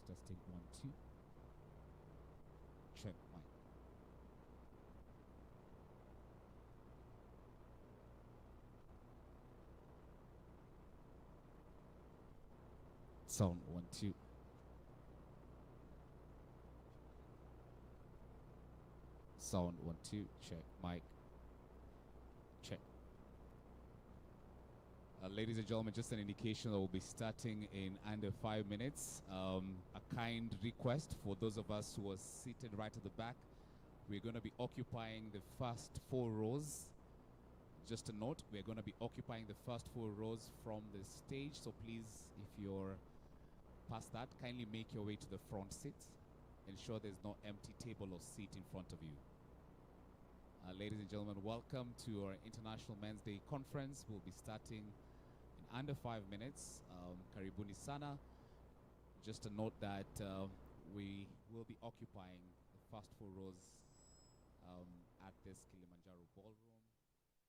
Testing 1, 2. Check mic. Sound 1, 2. Sound 1, 2. Check mic. Check. Ladies and gentlemen, just an indication that we'll be starting in under 5 minutes. A kind request for those of us who are seated right at the back. We're going to be occupying the first 4 rows. Just a note, we're going to be occupying the first 4 rows from the stage. So please, if you're past that, kindly make your way to the front seat. Ensure there's no empty table or seat in front of you. Ladies and gentlemen, welcome to our International Men's Day Conference. We'll be starting in under 5 minutes. Karibuni sana. Just a note that we will be occupying the first 4 rows at this Kilimanjaro ballroom.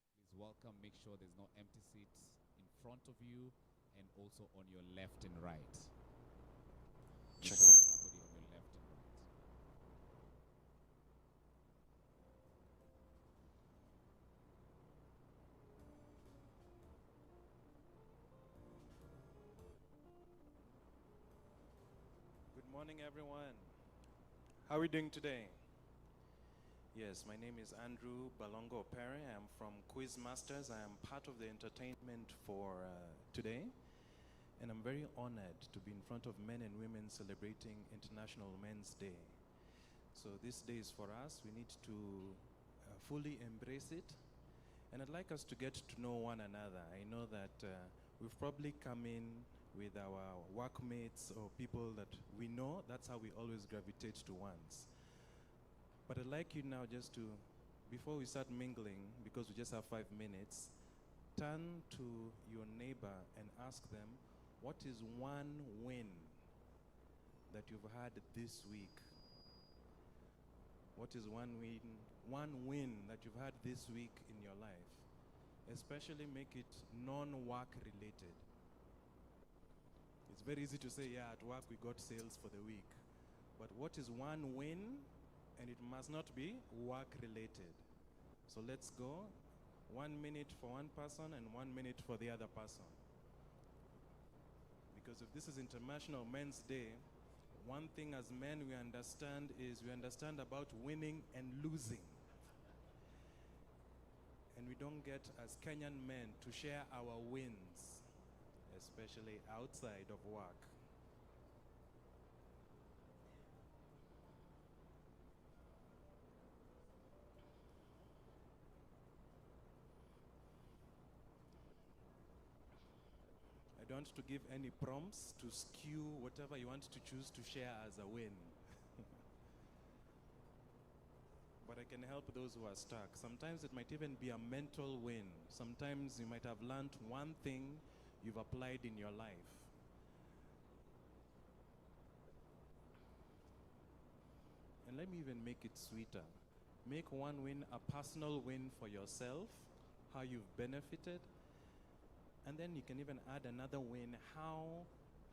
Please welcome, make sure there's no empty seats in front of you and also on your left and right. Check somebody on your left and right. Good morning, everyone. How are we doing today? Yes, my name is Andrew Balongo Perry. I am from Quizmasters. I am part of the entertainment for today. And I'm very honored to be in front of men and women celebrating International Men's Day. So this day is for us. We need to fully embrace it. And I'd like us to get to know one another. I know that we've probably come in with our workmates or people that we know. That's how we always gravitate to ones. But I'd like you now just to, before we start mingling, because we just have 5 minutes, turn to your neighbor and ask them, what is one win that you've had this week? What is one win that you've had this week in your life? Especially make it non-work related. It's very easy to say, yeah, at work we got sales for the week. But what is one win? And it must not be work related. So let's go. 1 minute for one person and 1 minute for the other person. Because if this is International Men's Day, one thing as men we understand is we understand about winning and losing. And we don't get, as Kenyan men, to share our wins, especially outside of work. I don't want to give any prompts to skew whatever you want to choose to share as a win. But I can help those who are stuck. Sometimes it might even be a mental win. Sometimes you might have learned one thing you've applied in your life. And let me even make it sweeter. Make one win a personal win for yourself, how you've benefited. And then you can even add another win. How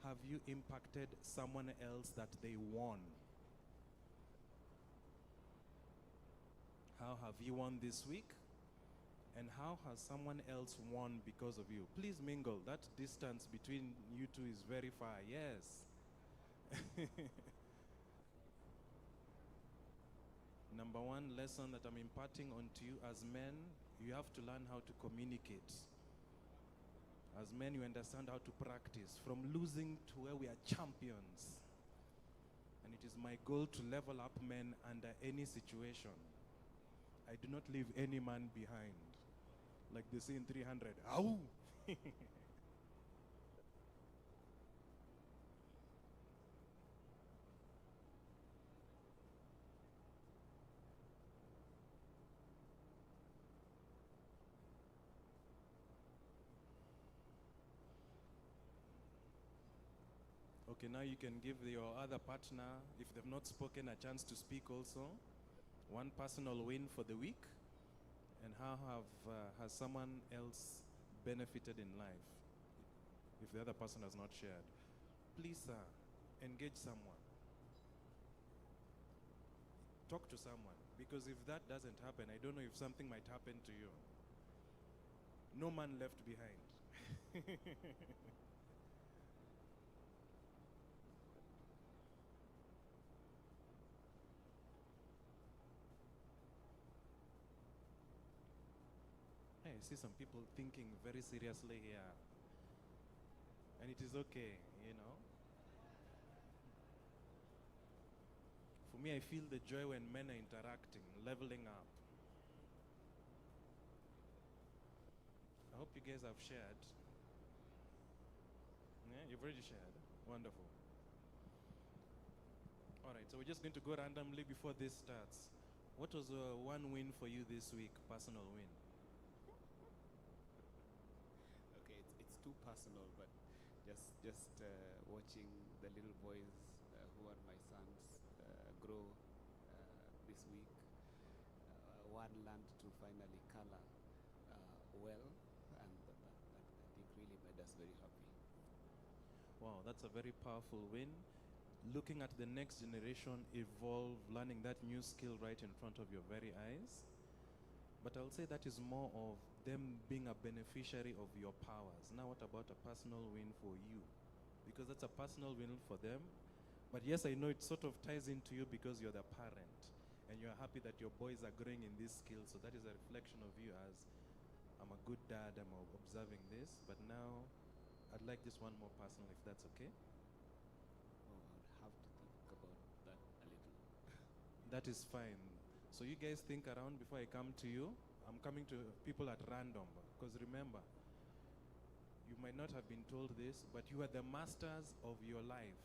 have you impacted someone else that they won? How have you won this week? And how has someone else won because of you? Please mingle. That distance between you two is very far. Yes. Number one lesson that I'm imparting onto you as men, you have to learn how to communicate. As men, you understand how to practice from losing to where we are champions. And it is my goal to level up men under any situation. I do not leave any man behind. Like they say in 300, ow! Okay, now you can give your other partner, if they've not spoken, a chance to speak also. One personal win for the week, and how has someone else benefited in life, if the other person has not shared. Please, sir, engage someone. Talk to someone. Because if that doesn't happen, I don't know if something might happen to you. No man left behind. I see some people thinking very seriously here. And it is okay, you know. For me, I feel the joy when men are interacting, leveling up. I hope you guys have shared. Yeah, you've already shared. Wonderful. All right, so we're just going to go randomly before this starts. What was one win for you this week, personal win? Okay, it's too personal, but just watching the little boys who are my sons grow this week. One learned to finally color well, and that I think really made us very happy. Wow, that's a very powerful win. Looking at the next generation evolve, learning that new skill right in front of your very eyes. But I'll say that is more of them being a beneficiary of your powers. Now, what about a personal win for you? Because that's a personal win for them. But yes, I know it sort of ties into you because you're the parent. And you're happy that your boys are growing in these skills. So that is a reflection of you as, I'm a good dad, I'm observing this. But now, I'd like just one more personal, if that's okay. Oh, I would have to think about that a little. That is fine. So you guys think around before I come to you. I'm coming to people at random. Because remember, you might not have been told this, but you are the masters of your life.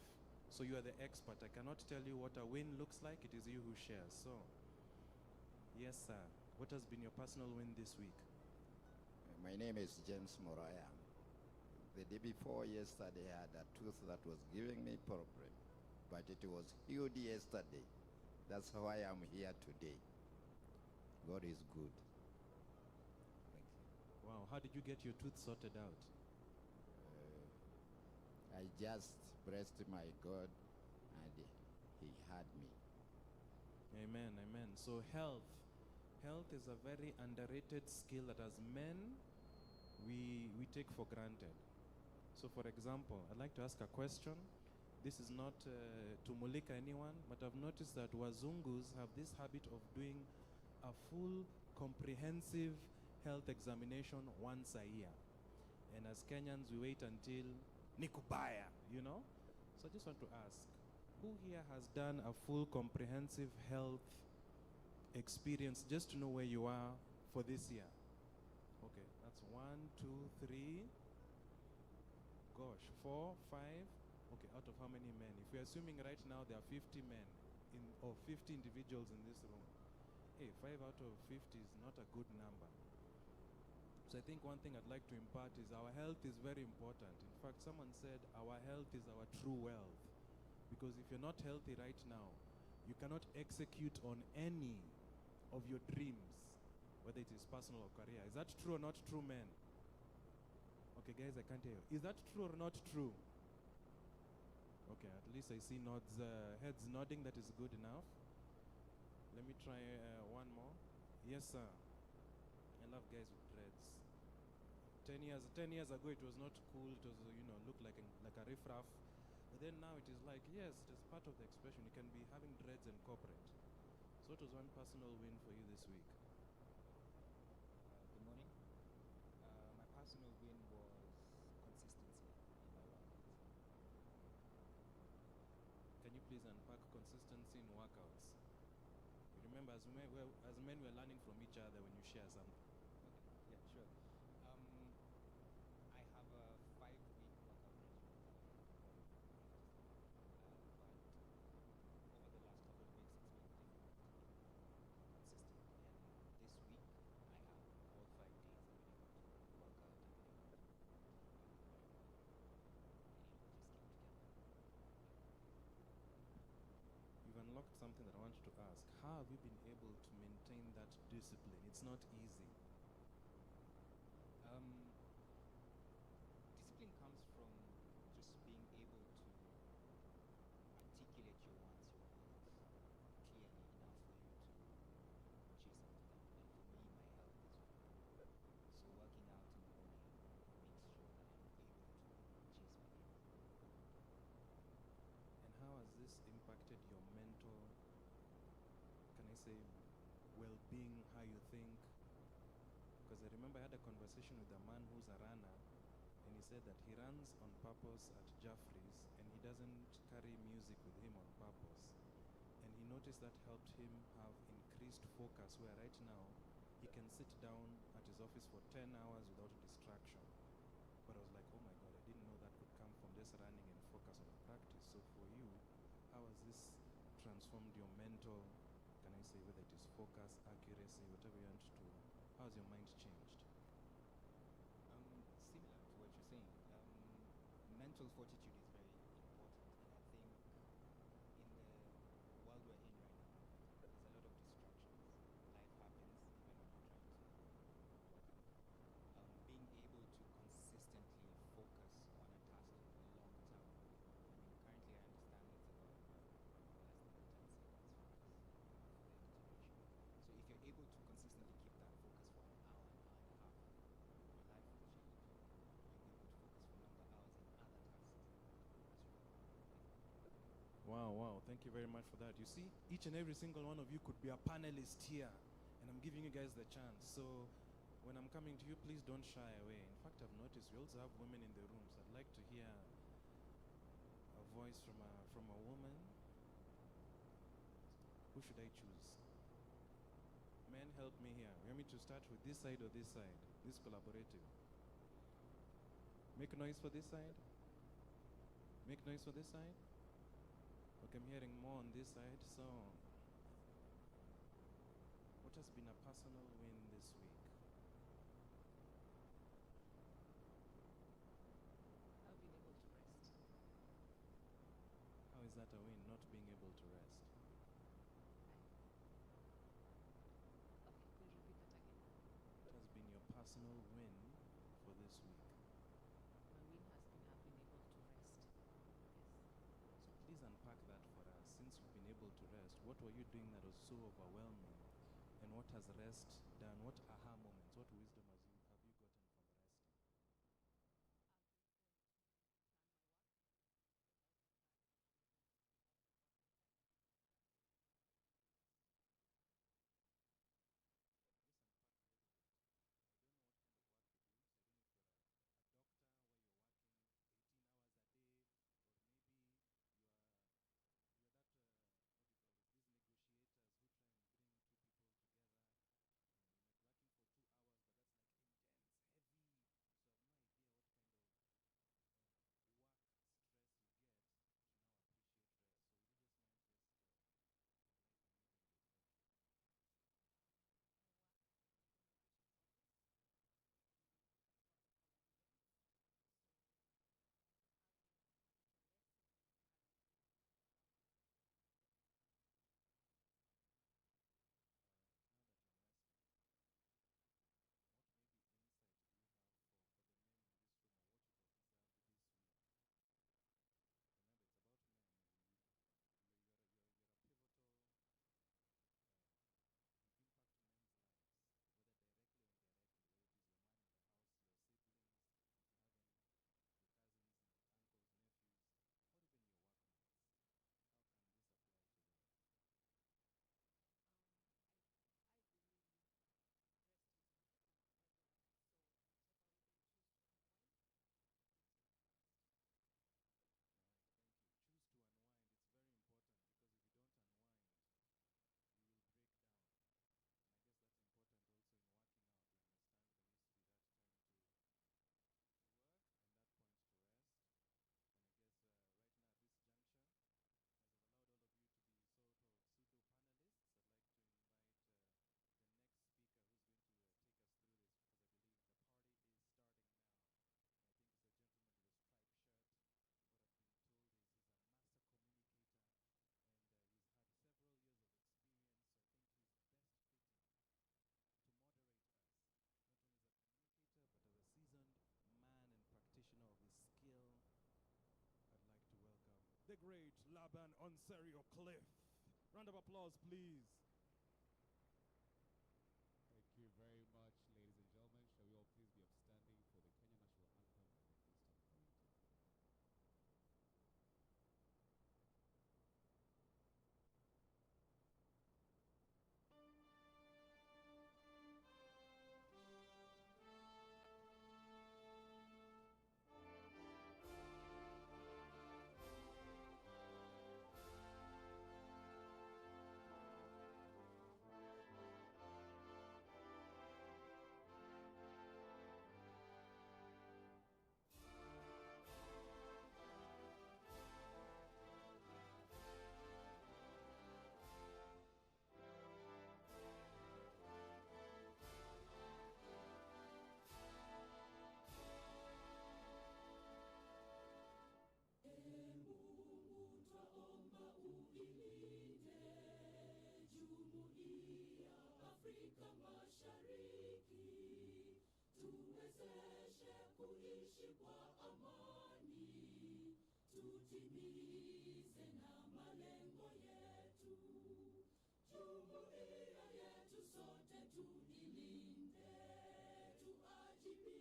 So you are the expert. I cannot tell you what a win looks like. It is you who shares. So, yes, sir. What has been your personal win this week? My name is James Moraya. The day before yesterday, I had a tooth that was giving me problem, but it was healed yesterday. That's why I'm here today. God is good. Thank you. Wow. How did you get your tooth sorted out? I just blessed my God, and he had me. Amen, amen. So health is a very underrated skill that as men, we take for granted. So for example, I'd like to ask a question. This is not to mulika anyone, but I've noticed that Wazungus have this habit of doing a full comprehensive health examination once a year. And as Kenyans, we wait until Nikubaya, you know? So I just want to ask, who here has done a full comprehensive health experience just to know where you are for this year? Okay, that's 1, 2, 3. Gosh, 4, 5. Okay, out of how many men? If we're assuming right now there are 50 men or 50 individuals in this room, hey, 5 out of 50 is not a good number. So I think one thing I'd like to impart is our health is very important. In fact, someone said our health is our true wealth. Because if you're not healthy right now, you cannot execute on any of your dreams, whether it is personal or career. Is that true or not true, men? Okay, guys, I can't hear you. Is that true or not true? Okay, at least I see nods, heads nodding. That is good enough. Let me try one more. Yes, sir. I love guys with dreads. 10 years ago, it was not cool. It was, looked like a riffraff. But then now it is like, yes, it is part of the expression. You can be having dreads and corporate. So what was one personal win for you this week? Good morning. My personal win was consistency in my workouts. Can you please unpack consistency in workouts? You remember, as men, we're learning from each other when you share something. Okay, yeah, sure. I have a 5-week workout regimen that I follow but over the last couple of weeks, it's been difficult to keep consistent. And this week, I have all 5 days. I'm really going to work out. I'm really going to just keep together. You've unlocked something that I want to ask. How have you been able to maintain that discipline? It's not easy. Discipline comes from just being able to say, well-being, how you think. Because I remember I had a conversation with a man who's a runner, and he said that he runs on purpose at Jaffrey's, and he doesn't carry music with him on purpose. And he noticed that helped him have increased focus, where right now he can sit down at his office for 10 hours without a distraction. But I was like, oh my God, I didn't know that could come from just running and focus on a practice. So for you, how has this transformed your mental, can I say, whether it is focus, accuracy, whatever you want to, how has your mind changed? Similar to what you're saying, mental fortitude is very important, and I think in the world we're in right now, there's a lot of distractions. Life happens even when you're trying to work out. Being able to consistently focus on a task long term. I mean, currently I understand it's about less than 10 seconds focus for the duration. So if you're able to consistently keep that focus for an hour and a half, your life will change. You'll be able to focus for longer hours in other tasks as well. Wow, wow. Thank you very much for that. You see, each and every single one of you could be a panelist here, and I'm giving you guys the chance. So when I'm coming to you, please don't shy away. In fact, I've noticed we also have women in the room, so I'd like to hear a voice from a woman. Who should I choose? Men, help me here. You want me to start with this side or this side? This collaborative. Make noise for this side. Make noise for this side. Okay, I'm hearing more on this side. So, what has been a personal win this week? Not being able to rest. How is that a win, not being able to rest? Okay, please repeat that again. What has been your personal win for this week? My win has been I've been able to rest. Yes. So please unpack that for us. Since you've been able to rest, what were you doing that was so overwhelming? And what has rest done? What aha moments, what wisdom have you gotten from resting? Practitioner of his skill, I'd like to welcome the great Laban Onserio Cliff. Round of applause, please. Thank you very much, ladies and gentlemen. Shall we all please be upstanding for the Kenya National Anthem and the Eastern Orient? Afrika Mashariki, tuwezeshe kuishi kwa amani, tutimize na malengo yetu. Jumuiya yetu sote tuilinde, tuajibike, tuimarike. Umoja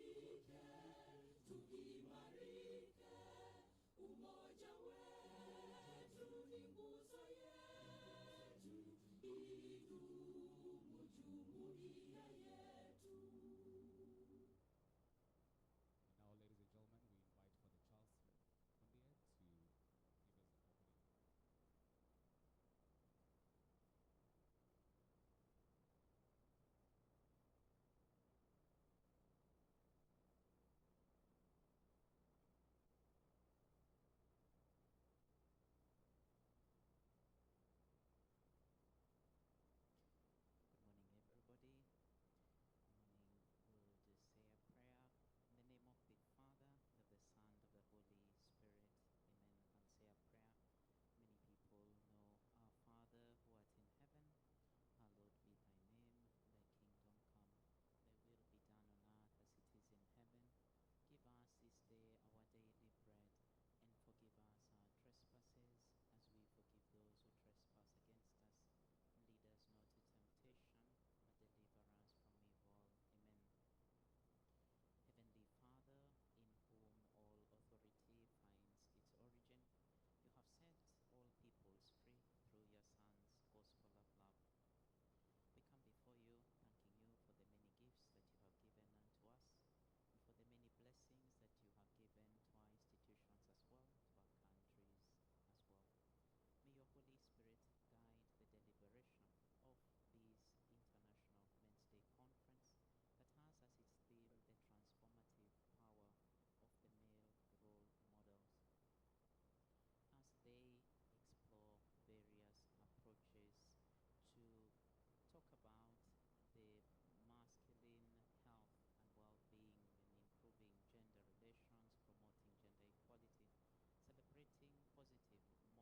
wetu ni nguzo yetu, idumu jumuiya yetu. And now, ladies and gentlemen, we invite Father Charles Mundia to give us the opening prayer. Good morning, everybody. Good morning. We'll just say a prayer in the name of the Father, and of the Son, and of the Holy Spirit. Amen. I'll say a prayer. Many people know our Father who art in heaven, hallowed be thy name. Thy kingdom come. Thy will be done on earth as it is in heaven. Give us this day our daily bread, and forgive us our trespasses, as we forgive those who trespass against us. And lead us not to temptation, but deliver us from evil. Amen. Heavenly Father, in whom all authority finds its origin, you have set all peoples free through your Son's gospel of love. We come before you, thanking you for the many gifts that you have given unto us, and for the many blessings that you have given to our institutions as well, to our countries as well. May your Holy Spirit guide the deliberation of this International Men's Day Conference that has as its theme the transformative power of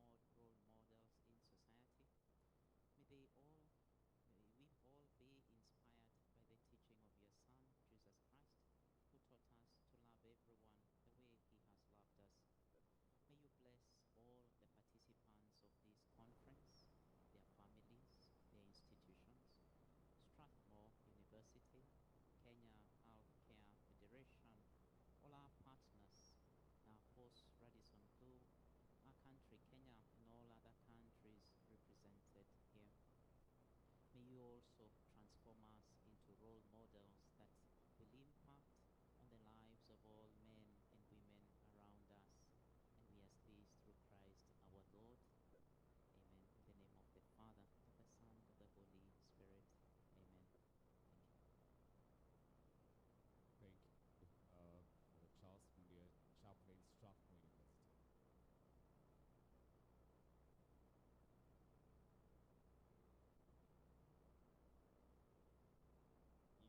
the male role models. As they explore various approaches to talk about the masculine health and well-being and improving gender relations, promoting gender equality, celebrating positive role models in society. May we all be inspired by the teaching of your Son, Jesus Christ, who taught us to love everyone the way he has loved us. May you bless all the participants of this conference, their families, their institutions, Strathmore University, Kenya Healthcare Federation, all our partners, our host Radisson Blue, our country Kenya, and all other countries represented here. May you also transform us into role models that will impact on the lives of all men and women around us. And we ask this through Christ our Lord. Amen. In the name of the Father, of the Son, of the Holy Spirit. Amen. Thank you. Thank you, Father Charles Mundia, Chaplain, Strathmore University.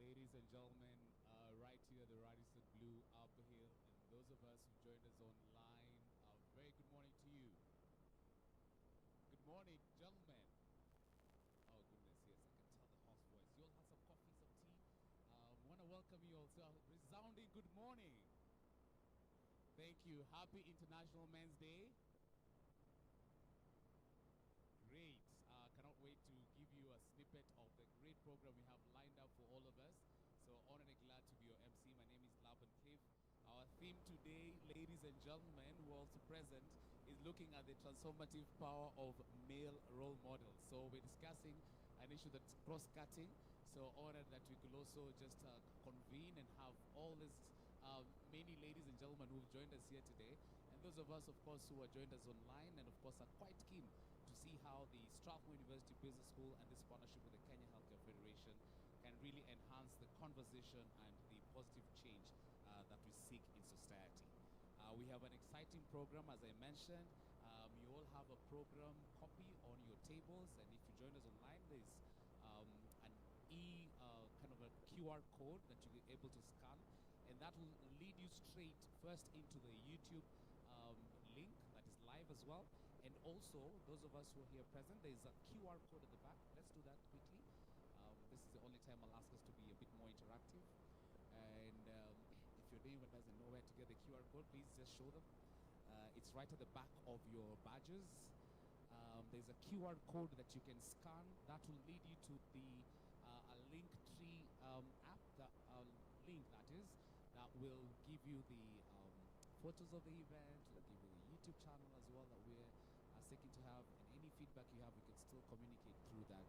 Ladies and gentlemen, right here at the Radisson Blue Upper Hill, and those of us who joined us online, a very good morning to you. Good morning, gentlemen. Oh goodness, yes, I can tell the hoarse voice. You all have some coffee, some tea. Want to welcome you all to a resounding good morning. Thank you. Happy International Men's Day. Great. Cannot wait to give you a snippet of the great program we have lined up for all of us. So honored and glad to be your MC. My name is Laban Cliff. Our theme today, ladies and gentlemen, who are also present, is looking at the transformative power of male role models. So we're discussing an issue that's cross-cutting. So honored that we could also just convene and have all these many ladies and gentlemen who've joined us here today. And those of us, of course, who are joined us online and, of course, are quite keen to see how the Strathmore University Business School and this partnership with the Kenya Healthcare Federation can really enhance the conversation and the positive change that we seek in society. We have an exciting program, as I mentioned. You all have a program copy on your tables, and if you join us online, there's an kind of a QR code that you'll be able to scan, and that will lead you straight first into the YouTube link that is live as well. And also, those of us who are here present, there's a QR code at the back. Let's do that quickly. This is the only time time, I'll ask us to be a bit more interactive. And if your neighbor doesn't know where to get the QR code, please just show them. It's right at the back of your badges. There's a QR code that you can scan that will lead you to the a Linktree app, link that is, that will give you the photos of the event, will give you the YouTube channel as well that we're seeking to have, and any feedback you have, we can still communicate through that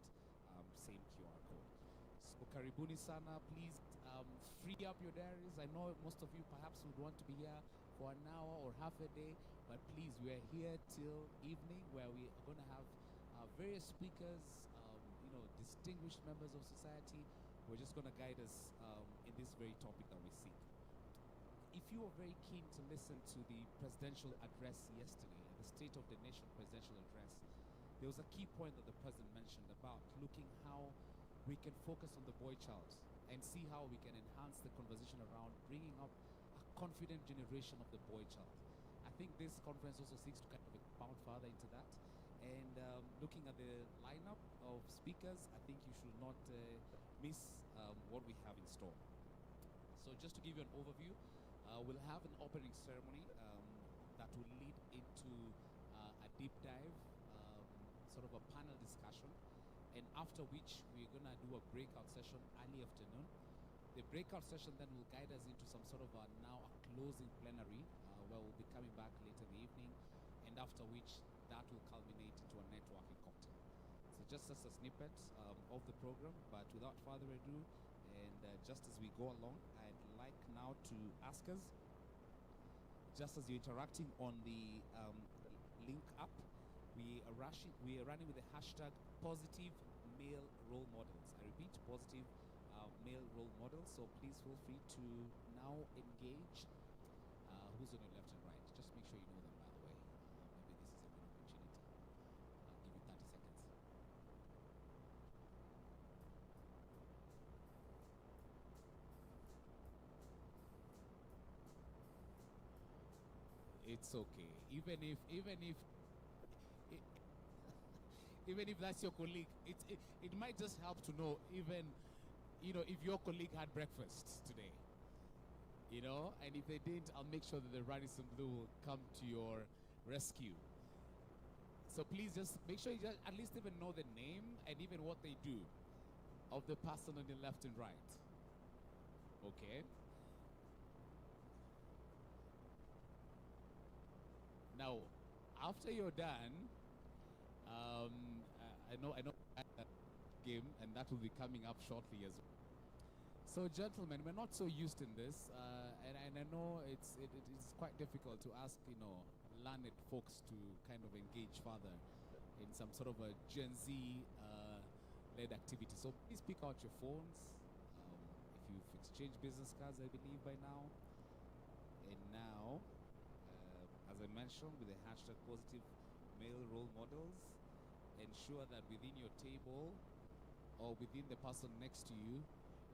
same QR code. So karibuni sana, please free up your diaries. I know most of you perhaps would want to be here for an hour or half a day, but please, we are here till evening where we are going to have various speakers, distinguished members of society who are just going to guide us in this very topic that we seek. If you are very keen to listen to the presidential address yesterday, the State of the Nation presidential address, there was a key point that the president mentioned about looking how we can focus on the boy child and see how we can enhance the conversation around bringing up a confident generation of the boy child. I think this conference also seeks to kind of expound further into that. And looking at the lineup of speakers, I think you should not miss what we have in store. So just to give you an overview, we'll have an opening ceremony that will lead into a deep dive, sort of a panel discussion, and after which we're going to do a breakout session early afternoon. The breakout session then will guide us into some sort of a closing plenary where we'll be coming back later in the evening, and after which that will culminate into a networking cocktail. So just as a snippet of the program, but without further ado, and just as we go along, I'd like now to ask us, just as you're interacting on the link up, we are running with the hashtag positive male role models. I repeat, positive male role models. So please feel free to now engage. Who's on your left and right? Just make sure you know them, by the way. Maybe this is a good opportunity. I'll give you 30 seconds. It's okay. Even if that's your colleague, it might just help to know, even if your colleague had breakfast today. And if they didn't, I'll make sure that the Radisson Blue will come to your rescue. So please just make sure you just at least even know the name and even what they do of the person on the left and right. Okay? Now, after you're done, I know that game, and that will be coming up shortly as well. So, gentlemen, we're not so used in this, and I know it's quite difficult to ask learned folks to kind of engage further in some sort of a Gen Z led activity. So please pick out your phones. If you've exchanged business cards, I believe by now. And now, as I mentioned, with the hashtag positive male role models, ensure that within your table or within the person next to you,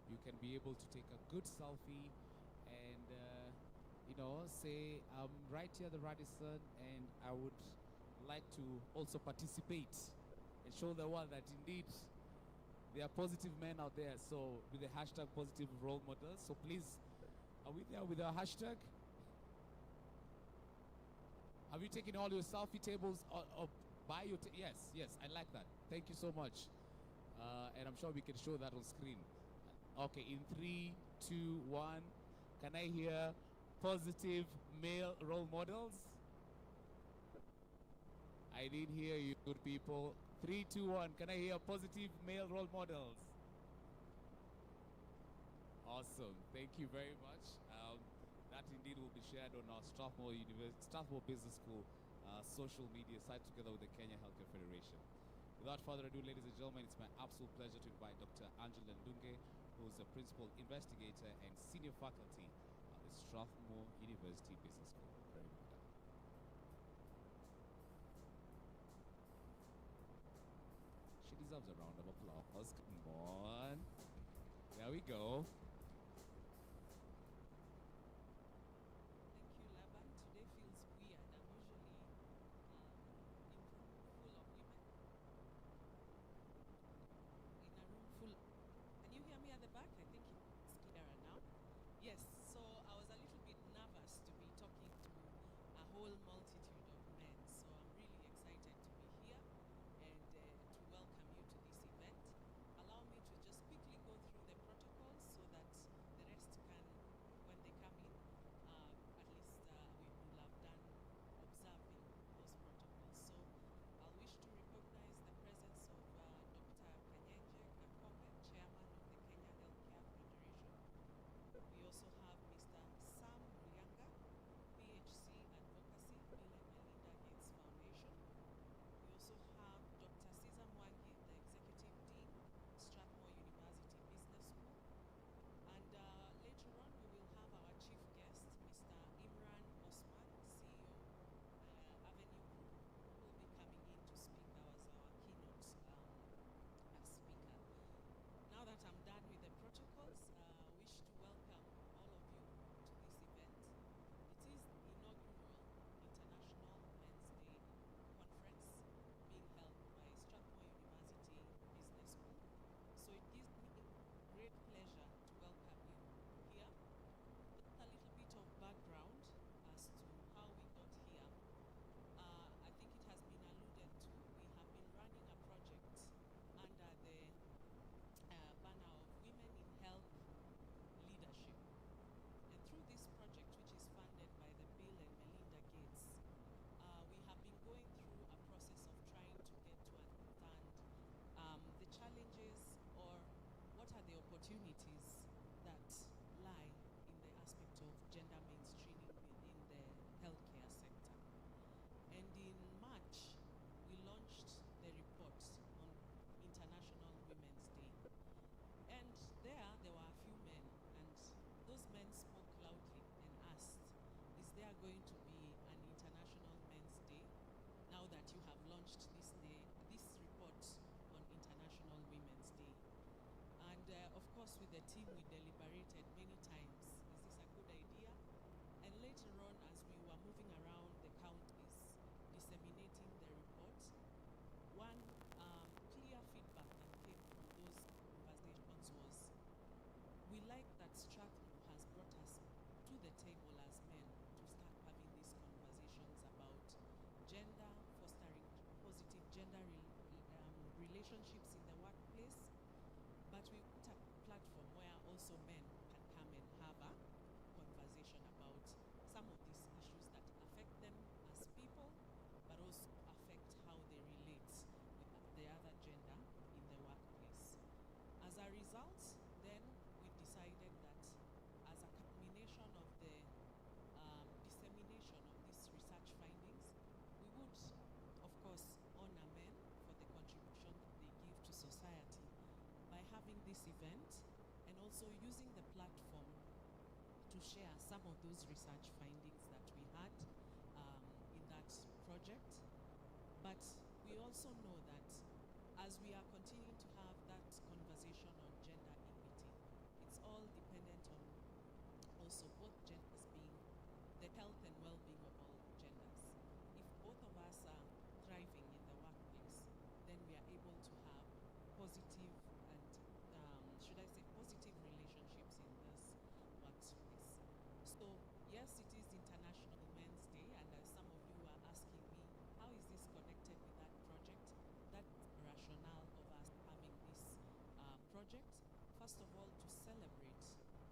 you can be able to take a good selfie and, say, I'm right here at the Radisson, and I would like to also participate and show the world that indeed there are positive men out there. So with the hashtag positive role models. So please, are we there with our hashtag? Have you taken all your selfie tables or by your yes, I like that. Thank you so much. And I'm sure we can show that on screen. Okay, in 3, 2, 1, can I hear positive male role models? I didn't hear you, good people. 3, 2, 1, can I hear positive male role models? Awesome, thank you very much. That indeed will be shared on our Strathmore Business School social media site together with the Kenya Healthcare Federation. Without further ado, ladies and gentlemen, it's my absolute pleasure to invite Dr. Angela Ndunge, who is a principal investigator and senior faculty at the Strathmore University Business School. Very well done. She deserves a round of applause. Come on. There we go. Yes, so I was a little bit nervous to be talking to a whole multitude of men. So I'm really excited to be here and to welcome you to this event. Allow me to just quickly go through the protocols so that the rest can, when they come in, at least we will have done observing those protocols. So I'll wish to recognize the presence of Dr. Kanyenje Kakombe, Chairman of the Kenya Healthcare Federation. We also have Mr. Sam Muyanga, PHC Advocacy, Bill and Melinda Gates Foundation. We also have Dr. Cesar Mwangi, the Executive Dean, Strathmore University Business School. And later on, we will have our chief guest, Mr. Imran Osman, CEO, Avenue Group, who will be coming in to speak as our keynote speaker. Now that I'm done with the protocols, wish to welcome all of you to this event. It is the inaugural International Men's Day conference being held by Strathmore University Business School. So it gives me great pleasure to welcome you here. Just a little bit of background as to how we got here. I think it has been alluded to. We have been running a project under the banner of Women in Health Leadership. And through this project, which is funded by the Bill and Melinda Gates, we have been going through a process of trying to get to understand the challenges or what are the opportunities that lie in the aspect of gender mainstreaming within the healthcare sector. And in March, we launched the report on International Women's Day. And there were a few men, and those men spoke loudly and asked, is there going to be an International Men's Day now that you have launched this report on International Women's Day? And of course, with the team, we deliberated many times, is this a good idea? And later on, as we were moving around the counties, disseminating the report, one clear feedback that came from those conversations was, we like that Strathmore has brought us to the table as men to start having these conversations about gender, fostering positive gender relationships in the workplace. But we put a platform where also men can come and have a conversation about some of these issues that affect them as people, but also affect how they relate with the other gender in the workplace. As a result, then we decided that as a culmination of the dissemination of these research findings, we would, of course, honor men for the contribution that they give to society by having this event and also using the platform to share some of those research findings that we had in that project. But we also know that as we are continuing to have that conversation on gender equity, it's all dependent on also both genders being the health and well-being of all genders. If both of us are thriving in the workplace, then we are able to have positive and, should I say, positive relationships in this workplace. So yes, it is International Men's Day, and as some of you are asking me, how is this connected with that project? That's the rationale of us having this project. First of all, to celebrate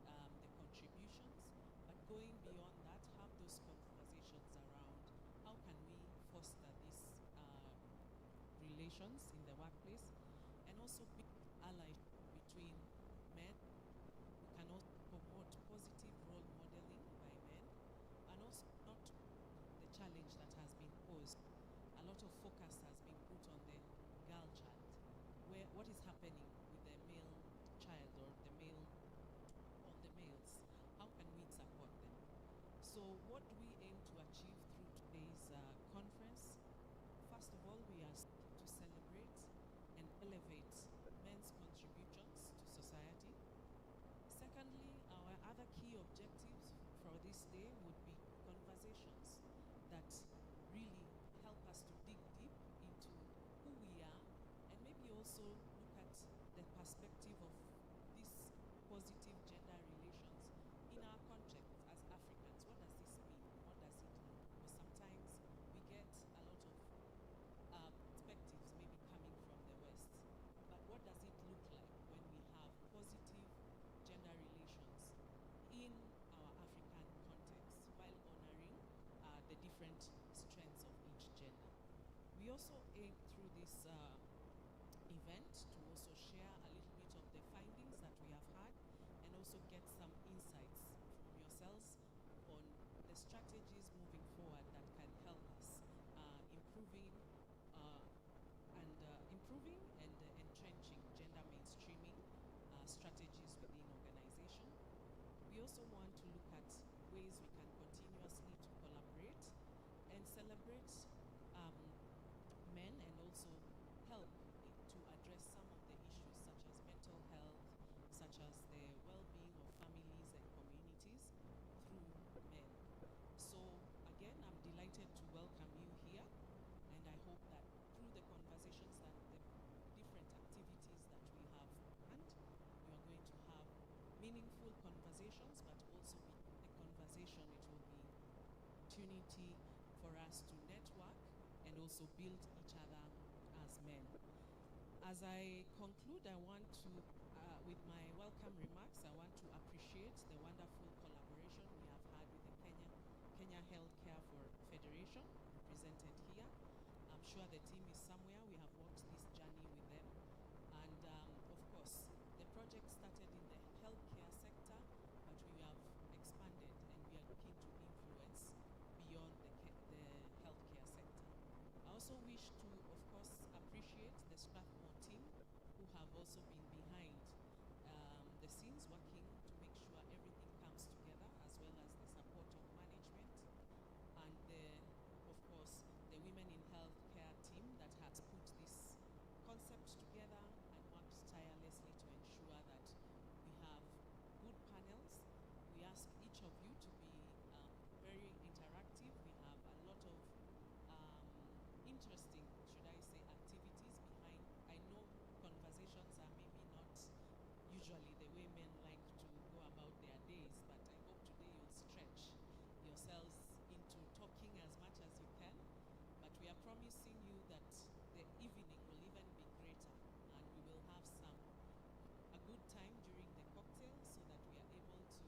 the contributions, but going beyond that, have those conversations around how can we foster these relations in the workplace, and also build allyship between men. We can also promote positive role modeling by men, and also not the challenge that has been posed. A lot of focus has been put on the girl child, where what is happening with the male child or the males. How can we support them? So what do we aim to achieve through today's conference? First of all, we are seeking to celebrate and elevate men's contributions to society. Secondly, our other key objectives for this day would be conversations that really help us to dig deep into who we are, and maybe also look at the perspective of these positive gender relations in our also aim through this event to also share a little bit of the findings that we have had and also get some insights from yourselves on the strategies moving forward that can help us improving and entrenching gender mainstreaming strategies within organization. We also want to look at ways we can continuously to collaborate and celebrate men and also help to address some of the issues such as mental health, such as the well-being of families and communities through men. So again, I'm delighted to welcome you here, and I hope that through the conversations that the different activities that we have planned, we are going to have meaningful conversations, but also with a conversation, it will be opportunity for us to network and also build each other as men. As I conclude, I want to, with my welcome remarks, I want to appreciate the wonderful collaboration we have had with the Kenya Healthcare Federation, represented here. I'm sure the team is somewhere. We have walked this journey with them. And of course, the project started in the healthcare sector, but we have expanded and we are looking to influence beyond the healthcare sector. I also wish to, of course, appreciate the Strathmore team who have also been behind the scenes working to make sure everything comes together, as well as the support of management and of course, the Women in Healthcare team that has put this concept together and worked tirelessly to ensure that we have good panels. We ask each of you to be very interactive. We have a lot of interesting, should I say, activities behind. I know conversations are maybe not usually the way men like to go about their days, but I hope today you'll stretch yourselves into talking as much as you can. But we are promising you that the evening will even be greater, and we will have a good time during the cocktail, so that we are able to,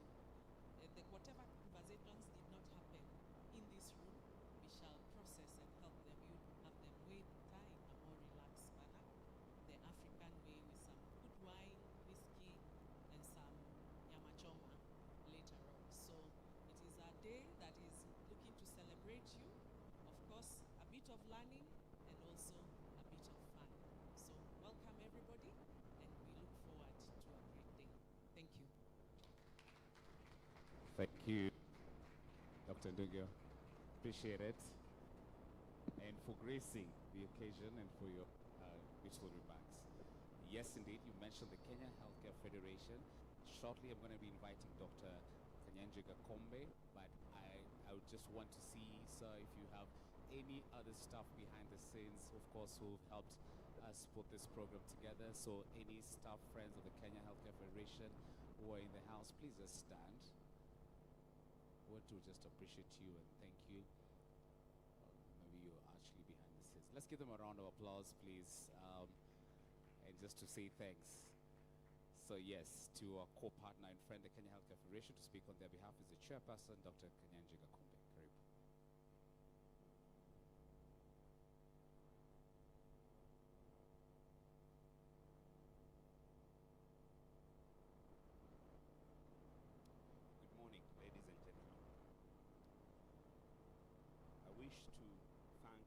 whatever conversations did not happen in this room, we shall process and help them. You have them wait time in a more relaxed manner, the African way, with some good wine, whiskey, and some nyama choma later on. So it is a day that is looking to celebrate you, of course, a bit of learning and also a bit of fun. So welcome everybody, and we look forward to a great day. Thank you. Thank you, Dr. Ndungyo. Appreciate it. And for gracing the occasion and for your beautiful remarks. Yes, indeed, you mentioned the Kenya Healthcare Federation. Shortly, I'm going to be inviting Dr. Kanyanjiga Kombe, but I would just want to see, sir, if you have any other staff behind the scenes, of course, who've helped us put this program together. So any staff friends of the Kenya Healthcare Federation who are in the house, please just stand. I want to just appreciate you and thank you. Maybe you're actually behind the scenes. Let's give them a round of applause, please, and just to say thanks. So yes, to our co-partner and friend, the Kenya Healthcare Federation, to speak on their behalf is the chairperson, Dr. Kanyanjiga Kombe. Karibu. Good morning, ladies and gentlemen. I wish to thank,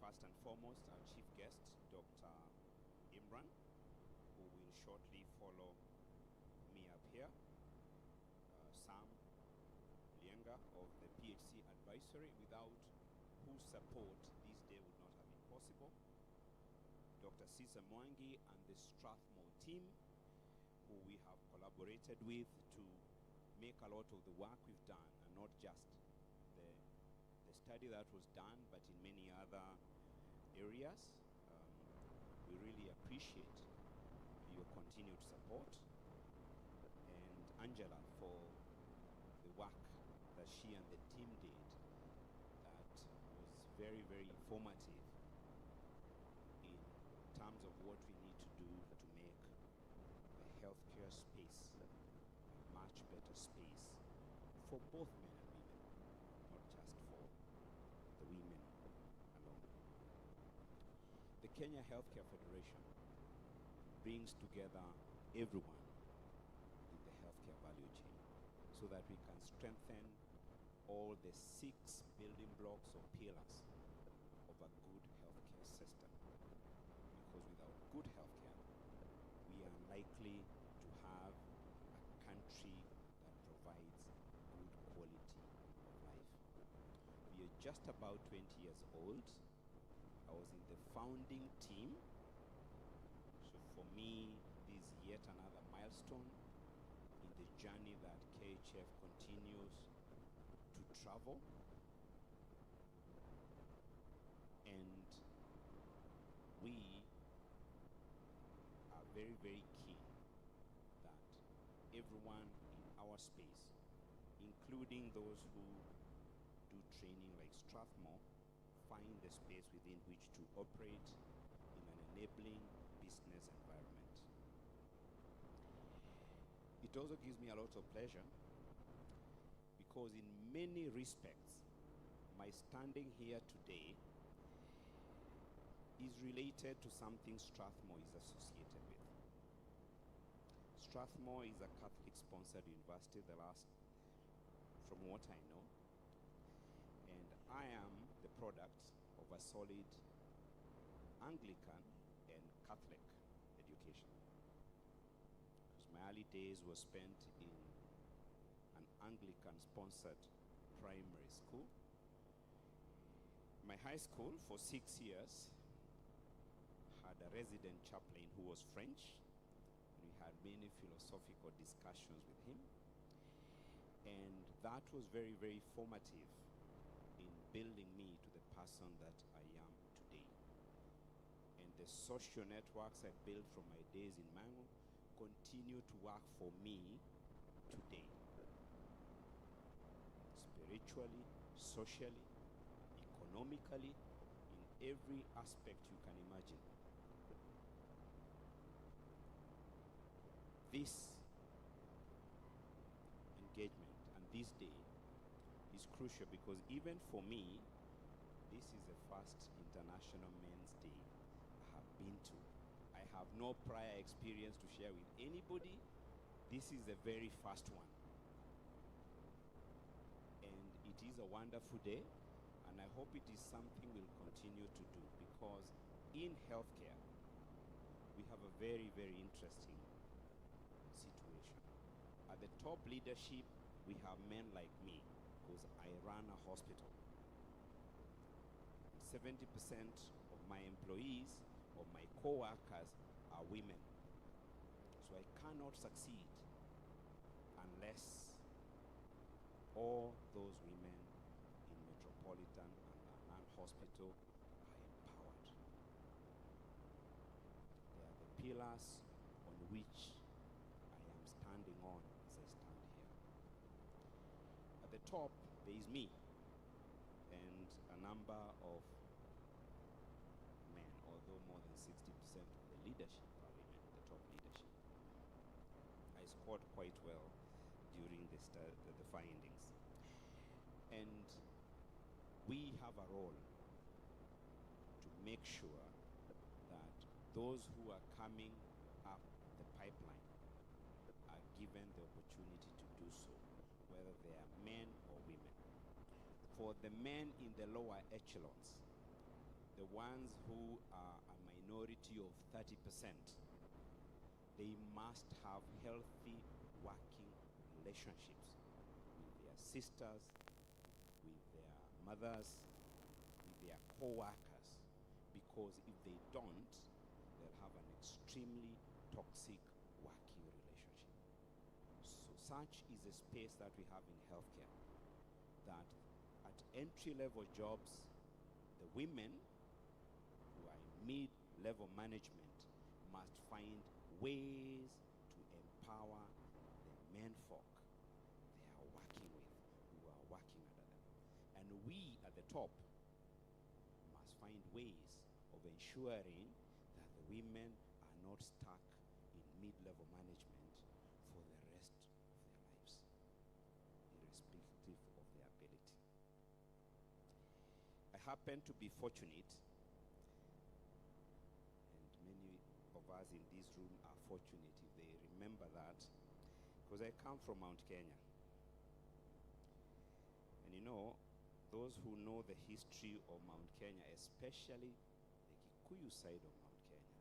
first and foremost, our chief guest, Dr. Imran, who will shortly follow me up here. Sam Lienga of the PHC Advisory, without whose support this day would not have been possible. Dr. Cesar Mwangi and the Strathmore team, who we have collaborated with to make a lot of the work we've done, and not just the study that was done, but in many other areas. We really appreciate your continued support, and Angela for the work that she and the team did that was very, very informative in terms of what we need to do to make the healthcare space a much better space for both men and women, not just for the women alone. Kenya Healthcare Federation brings together everyone in the healthcare value chain so that we can strengthen all the 6 building blocks or pillars of a good healthcare system. Because without good healthcare, we are likely to have a country that provides good quality of life. We are just about 20 years old. I was in the founding team. So for me, this is yet another milestone in the journey that KHF continues to travel. And we are very, very keen that everyone in our space, including those who do training like Strathmore, find the space within which to operate in an enabling business environment. It also gives me a lot of pleasure because in many respects, my standing here today is related to something Strathmore is associated with. Strathmore is a Catholic-sponsored university, from what I know, and I am the product of a solid Anglican and Catholic education. Because my early days were spent in an Anglican-sponsored primary school. My high school for 6 years had a resident chaplain who was French. We had many philosophical discussions with him. And that was very, very formative in building me to the person that I am today. And the social networks I built from my days in Mango continue to work for me today. Spiritually, socially, economically, in every aspect you can imagine. This engagement and this day is crucial because even for me, this is the first International Men's Day I have been to. I have no prior experience to share with anybody. This is the very first one. And it is a wonderful day, and I hope it is something we'll continue to do because in healthcare, we have a very, very interesting situation. At the top leadership, we have men like me because I run a hospital. 70% of my employees or my co-workers are women. So I cannot succeed unless all those women in Metropolitan and Anand Hospital are empowered. They are the pillars on which I am standing on as I stand here. At the top, there is me and a number of men, although more than 60% of the leadership are women, the top leadership. I scored quite well during the findings. And we have a role to make sure that those who are coming up the pipeline are given the opportunity to do so, whether they are men or women. For the men in the lower echelons, the ones who are a minority of 30%, they must have healthy working relationships with their sisters, with their mothers, with their co-workers, because if they don't, they'll have an extremely toxic working relationship. So such is the space that we have in healthcare, that at entry-level jobs, the women who are in mid-level management must find ways to empower the menfolk they are working with, who are working under them. And we at the top must find ways of ensuring that the women are not stuck in mid-level management for the rest of their lives, irrespective of their ability. I happen to be fortunate. I have been us in this room are fortunate if they remember that, because I come from Mount Kenya. And you know, those who know the history of Mount Kenya, especially the Kikuyu side of Mount Kenya,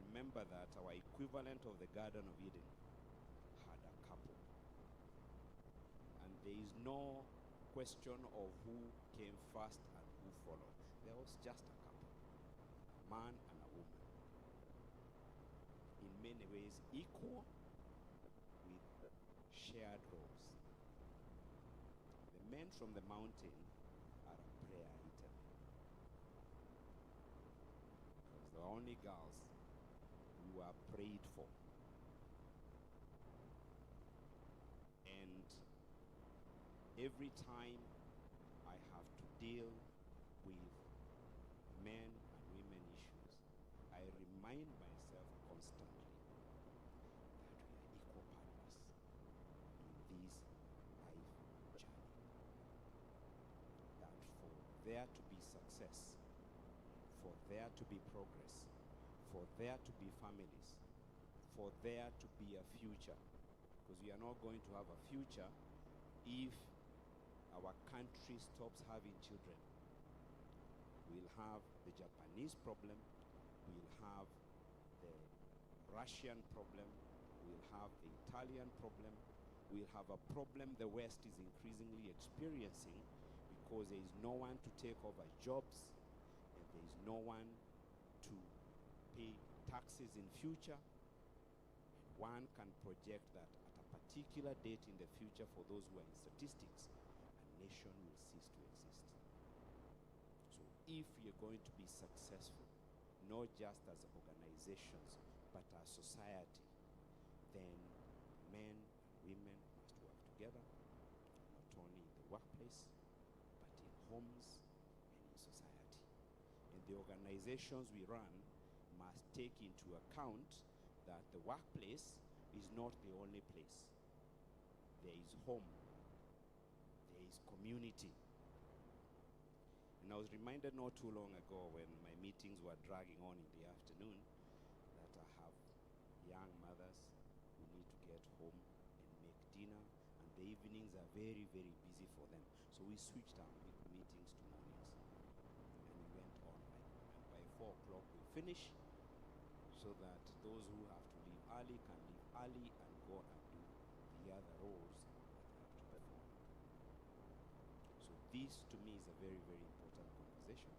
remember that our equivalent of the Garden of Eden had a couple. And there is no question of who came first and who followed. There was just a couple, a man and a woman. In many ways equal, with shared roles. The men from the mountain are a prayer item. Because the only girls who were prayed for. And every time I have to deal with men and women issues, I remind myself constantly that we are equal partners in this life journey. That for there to be success, for there to be progress, for there to be families, for there to be a future, because we are not going to have a future if our country stops having children. We'll have the Japanese problem, we'll have the Russian problem, we'll have the Italian problem, we'll have a problem the West is increasingly experiencing because there is no one to take over jobs and there is no one to pay taxes in future. And one can project that at a particular date in the future, for those who are in statistics, a nation will cease to exist. So if we are going to be successful, not just as organizations, but as society, then men and women must work together, not only in the workplace, but in homes and in society. And the organizations we run must take into account that the workplace is not the only place. There is home, there is community. And I was reminded not too long ago when my meetings were dragging on in the afternoon that I have young mothers who need to get home and make dinner, and the evenings are very, very busy for them. So we switched our meetings to mornings, and we went online. And by 4 o'clock we finish, so that those who have to leave early can leave early and go and do the other roles that they have to perform. So this to me is a very, very important conversation.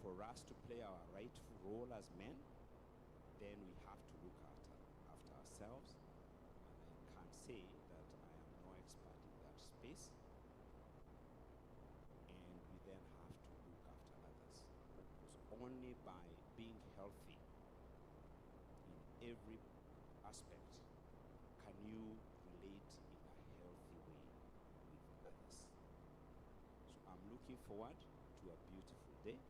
For us to play our rightful role as men, then we have to look after ourselves. And I can say that I am no expert in that space. And we then have to look after others. Because only by being healthy in every aspect can you relate in a healthy way with others. So I'm looking forward to a beautiful day.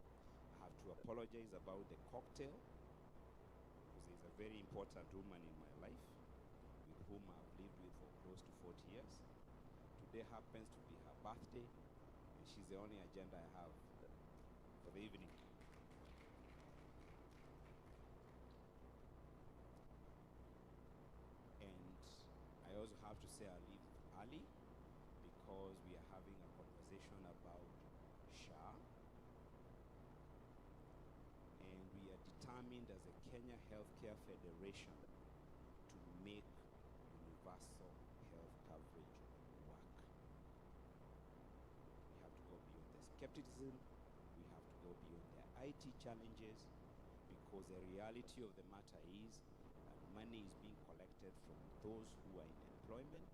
I have to apologize about the cocktail, because there's a very important woman in my life with whom I've lived with for close to 40 years. Today happens to be her birthday, and she's the only agenda I have for the evening. And I also have to say I'll leave early because we are having a conversation about SHA. And we are determined as a Kenya Healthcare Federation to make universal health coverage work. We have to go beyond the skepticism, we have to go beyond the IT challenges, because the reality of the matter is that money is being collected from those who are in employment,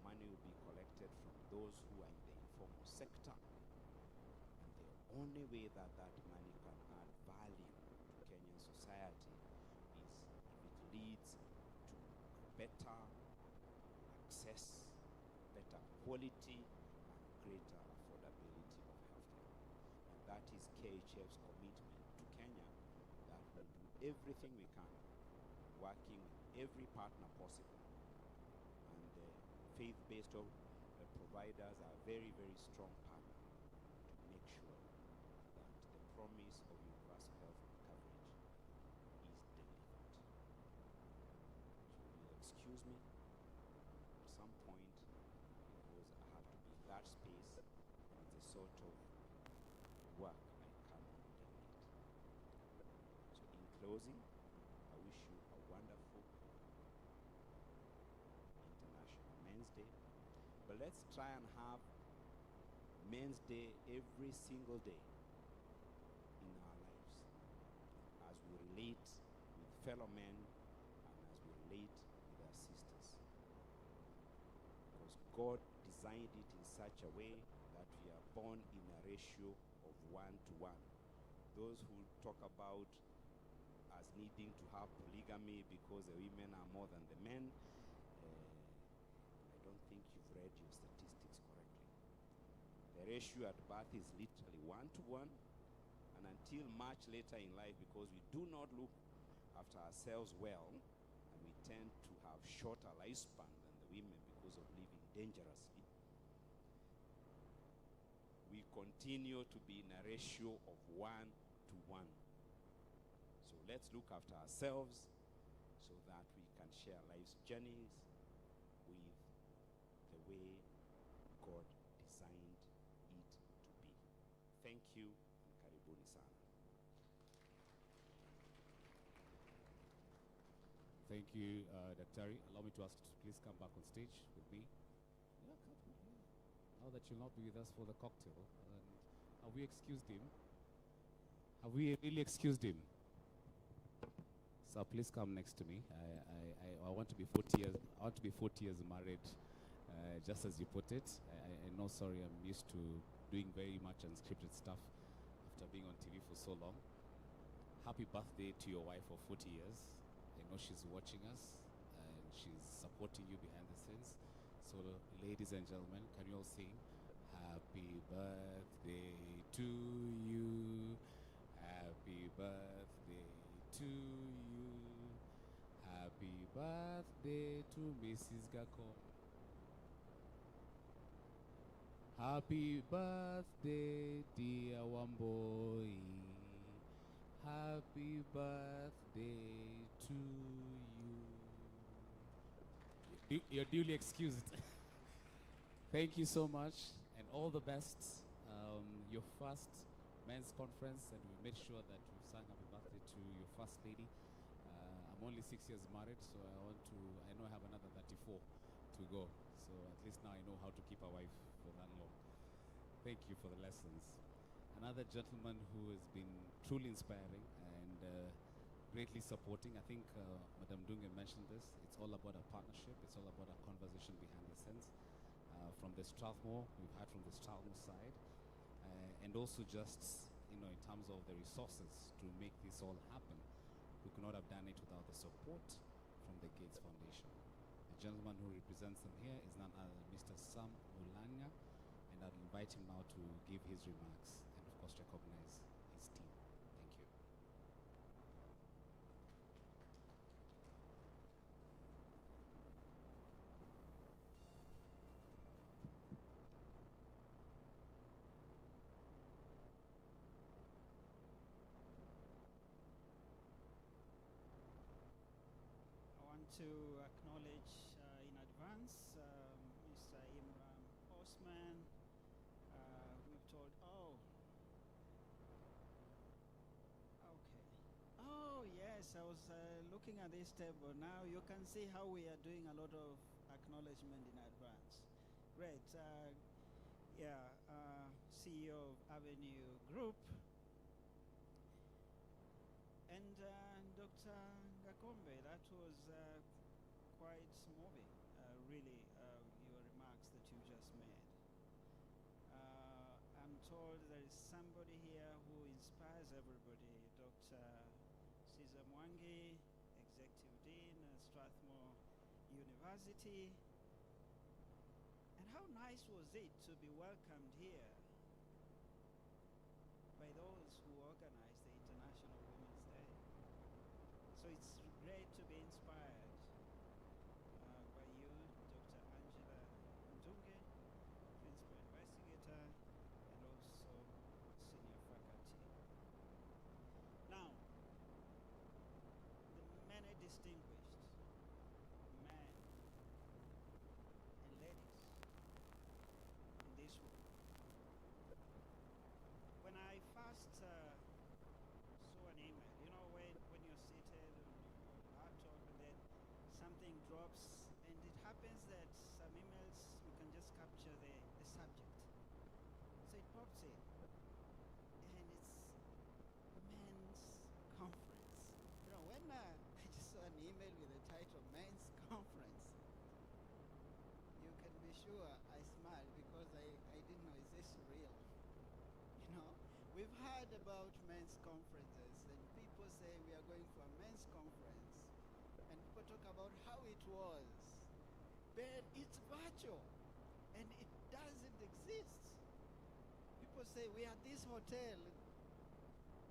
money will be collected from those who are in the informal sector, and the only way that that money can add value to Kenyan society is if it leads to better access, better quality, and greater affordability of healthcare. And that is KHF's commitment to Kenya, that we'll do everything we can, working with every partner possible. And the faith-based providers are a very, very strong partner to make sure that the promise excuse me. At some point, because I have to be in that space, and it's a sort of work I cannot delegate. So in closing, I wish you a wonderful International Men's Day. But let's try and have Men's Day every single day in our lives as we relate with fellow men and as we relate with our sisters. Because God designed it in such a way that we are born in a ratio of 1:1. Those who talk about as needing to have polygamy because the women are more than the men, I don't think you've read your statistics correctly. The ratio at birth is literally 1:1, and until much later in life, because we do not look after ourselves well, and we tend to have shorter lifespan than the women because of living dangerously, we continue to be in a ratio of 1:1. So let's look after ourselves so that we can share life's journeys with the way God designed it to be. Thank you, and karibuni sana. Thank you, Daktari. Allow me to ask you to please come back on stage with me. Yeah, come. Now that you'll not be with us for the cocktail, have we excused him? Have we really excused him? So please come next to me. I want to be 40 years. I want to be 40 years married, just as you put it. I know. Sorry, I'm used to doing very much unscripted stuff after being on TV for so long. Happy birthday to your wife for 40 years. I know she's watching us and she's supporting you behind the scenes. So, ladies and gentlemen, can you all sing? Happy birthday to you. Happy birthday to you. Happy birthday to Mrs. Gacom. Happy birthday, dear Wamboy. Happy birthday to you. You're duly excused. Thank you so much, and all the best. Your first men's conference, and we made sure that we sang happy birthday to your first lady. I'm only 6 years married, so I know I have another 34 to go. So at least now I know how to keep a wife for that long. Thank you for the lessons. Another gentleman who has been truly inspiring and greatly supporting. I think Madam Dunga mentioned this. It's all about a partnership. It's all about a conversation behind the scenes. From the Strathmore, we've had from the Strathmore side, and also just in terms of the resources to make this all happen. We could not have done it without the support from the Gates Foundation. The gentleman who represents them here is none other than Mr. Sam Mulanga, and I'll invite him now to give his remarks and of course recognize his team. Thank you. I want to acknowledge in advance Mr. Imran Osman. We've told, okay. Oh, yes, I was looking at this table. Now you can see how we are doing a lot of acknowledgement in advance. Great. CEO of Avenue Group. And Dr. Gakombe, that was quite moving, really, your remarks that you just made. I'm told there is somebody here who inspires everybody, Dr. Caesar Mwangi, Executive Dean at Strathmore University. And how nice was it to be welcomed here by those who organized the International Women's Day. So it's great to be inspired by you, Dr. Angela Ndunge, Principal Investigator, and also Senior Faculty. Now, the many distinguished men capture the subject. So it pops in, and it's men's conference. You know, when I just saw an email with the title men's conference, you can be sure I smiled because I didn't know, is this real? You know, we've heard about men's conferences, and people say we are going for a men's conference, and people talk about how it was, but it's virtual, and it doesn't exist. People say we are at this hotel,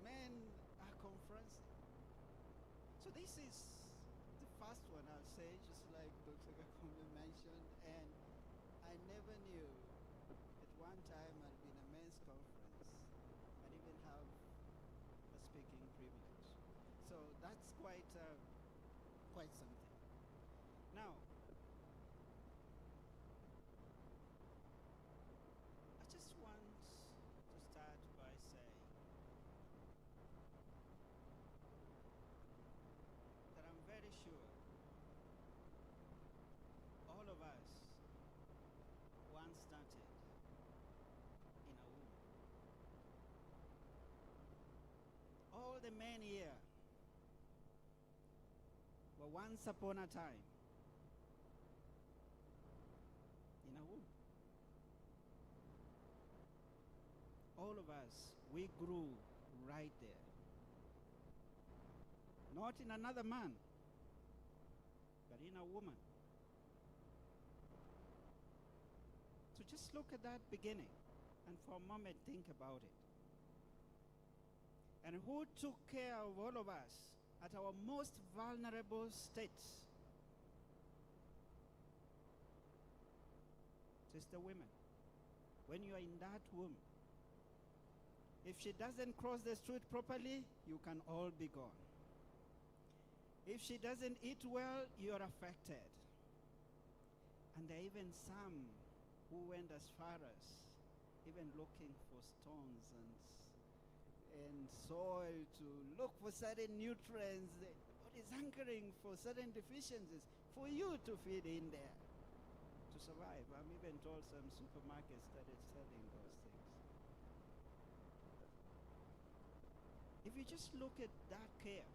men are conferencing. So this is the first one, I'll say, just like Dr. Gakombe mentioned, and I never knew at one time I'd be in a men's conference and even have a speaking privilege. So that's quite something. Now, I just want to start by saying that I'm very sure all of us once started in a womb. All the men here were once upon a time in a womb. All of us, we grew right there. Not in another man, but in a woman. So just look at that beginning and for a moment think about it. And who took care of all of us at our most vulnerable states? Sister women, when you are in that womb, if she doesn't cross the street properly, you can all be gone. If she doesn't eat well, you're affected. And there are even some who went as far as even looking for stones and soil to look for certain nutrients. The body is hankering for certain deficiencies for you to feed in there to survive. I'm even told some supermarkets started selling those things. If you just look at that care,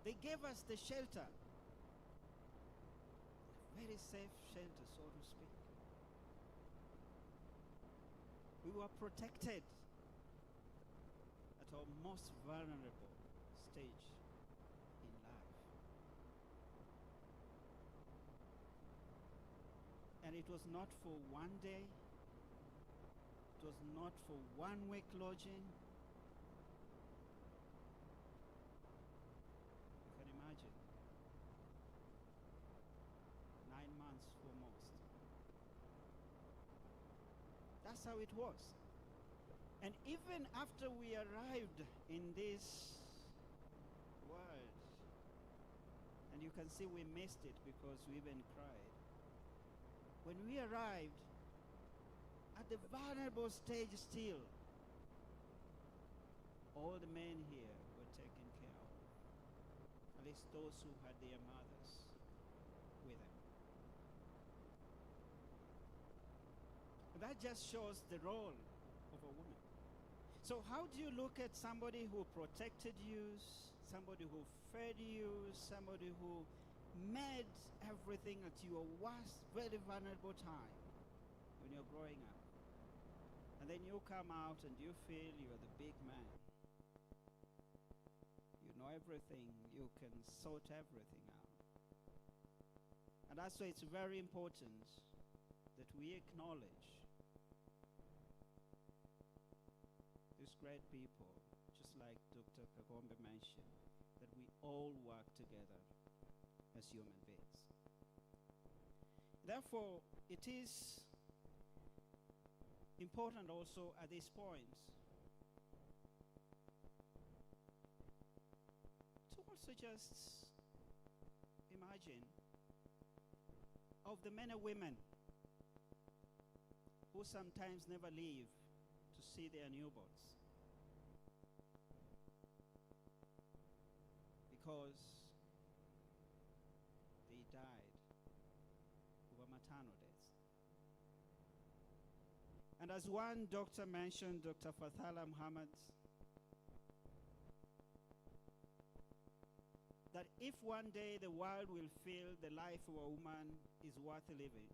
they gave us the shelter, very safe shelter, so to speak. We were protected at our most vulnerable stage in life. And it was not for one day, it was not for 1 week lodging. You can imagine, 9 months for most. That's how it was. And even after we arrived in this world, and you can see we missed it because we even cried. When we arrived at the vulnerable stage still, all the men here were taken care of. At least those who had their mothers with them. That just shows the role of a woman. So how do you look at somebody who protected you, somebody who fed you, somebody who made everything at your worst, very vulnerable time when you're growing up? And then you come out and you feel you're the big man. You know everything, you can sort everything out. And that's why it's very important that we acknowledge these great people, just like Dr. Kagombe mentioned, that we all work together as human beings. Therefore, it is important also at this point to also just imagine of the men and women who sometimes never leave to see their newborns because they died over maternal deaths. And as one doctor mentioned, Dr. Fathala Muhammad, that if one day the world will feel the life of a woman is worth living,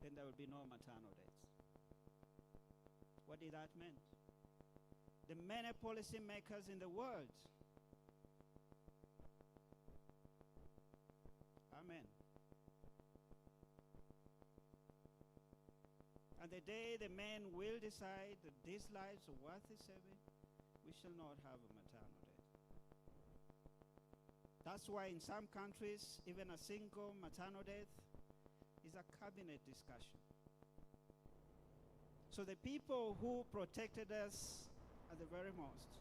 then there will be no maternal deaths. What did that mean? The many policymakers in the world, amen. And the day the men will decide that these lives are worth saving, we shall not have a maternal death. That's why in some countries, even a single maternal death is a cabinet discussion. So the people who protected us at the very most,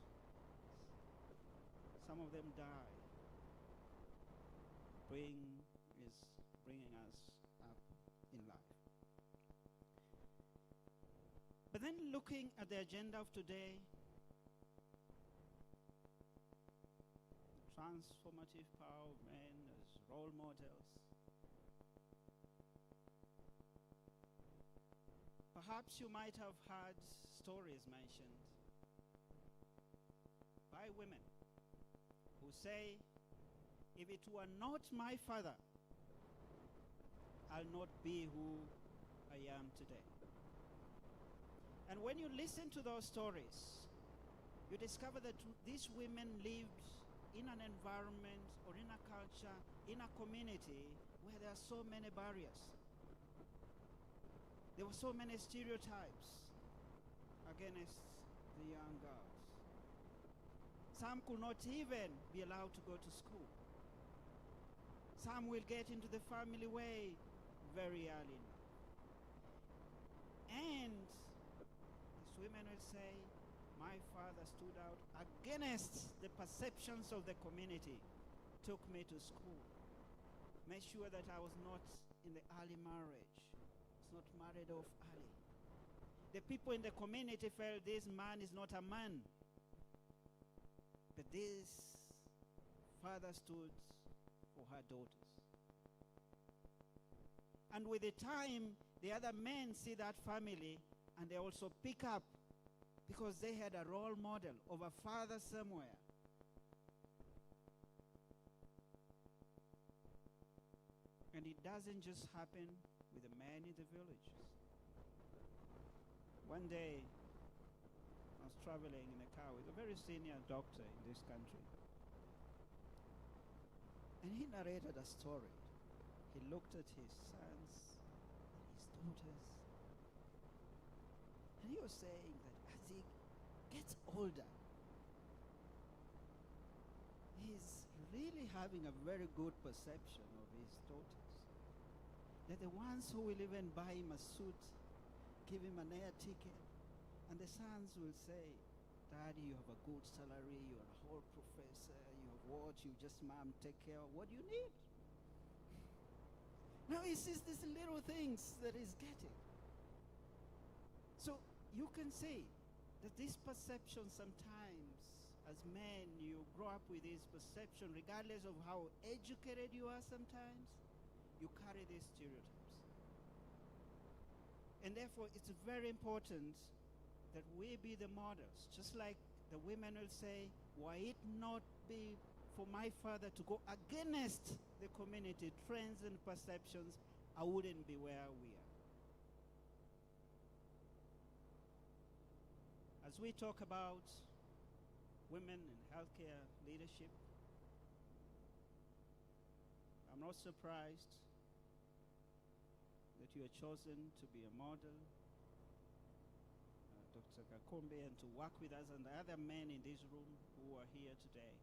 some of them die. Bringing us up in life. But then looking at the agenda of today, the transformative power of men as role models, perhaps you might have heard stories mentioned by women who say, if it were not my father, I'll not be who I am today. And when you listen to those stories, you discover that these women lived in an environment or in a culture, in a community where there are so many barriers. There were so many stereotypes against the young girls. Some could not even be allowed to go to school. Some will get into the family way very early. And these women will say, my father stood out against the perceptions of the community, took me to school, made sure that I was not in the early marriage, was not married off early. The people in the community felt this man is not a man. But this father stood for her daughters. And with the time, the other men see that family and they also pick up because they had a role model of a father somewhere. And it doesn't just happen with the men in the villages. One day, I was traveling in a car with a very senior doctor in this country. And he narrated a story. He looked at his sons and his daughters. And he was saying that as he gets older, he's really having a very good perception of his daughters. They're the ones who will even buy him a suit, give him an air ticket. And the sons will say, Daddy, you have a good salary, you're a whole professor, you have what, you just, mom, take care of what you need. Now he sees these little things that he's getting. So you can say that this perception sometimes, as men, you grow up with this perception, regardless of how educated you are sometimes, you carry these stereotypes. And therefore, it's very important that we be the models. Just like the women will say, why it not be for my father to go against the community trends and perceptions, I wouldn't be where we are. As we talk about women in healthcare leadership, I'm not surprised that you are chosen to be a model, Dr. Kakombe, and to work with us and the other men in this room who are here today.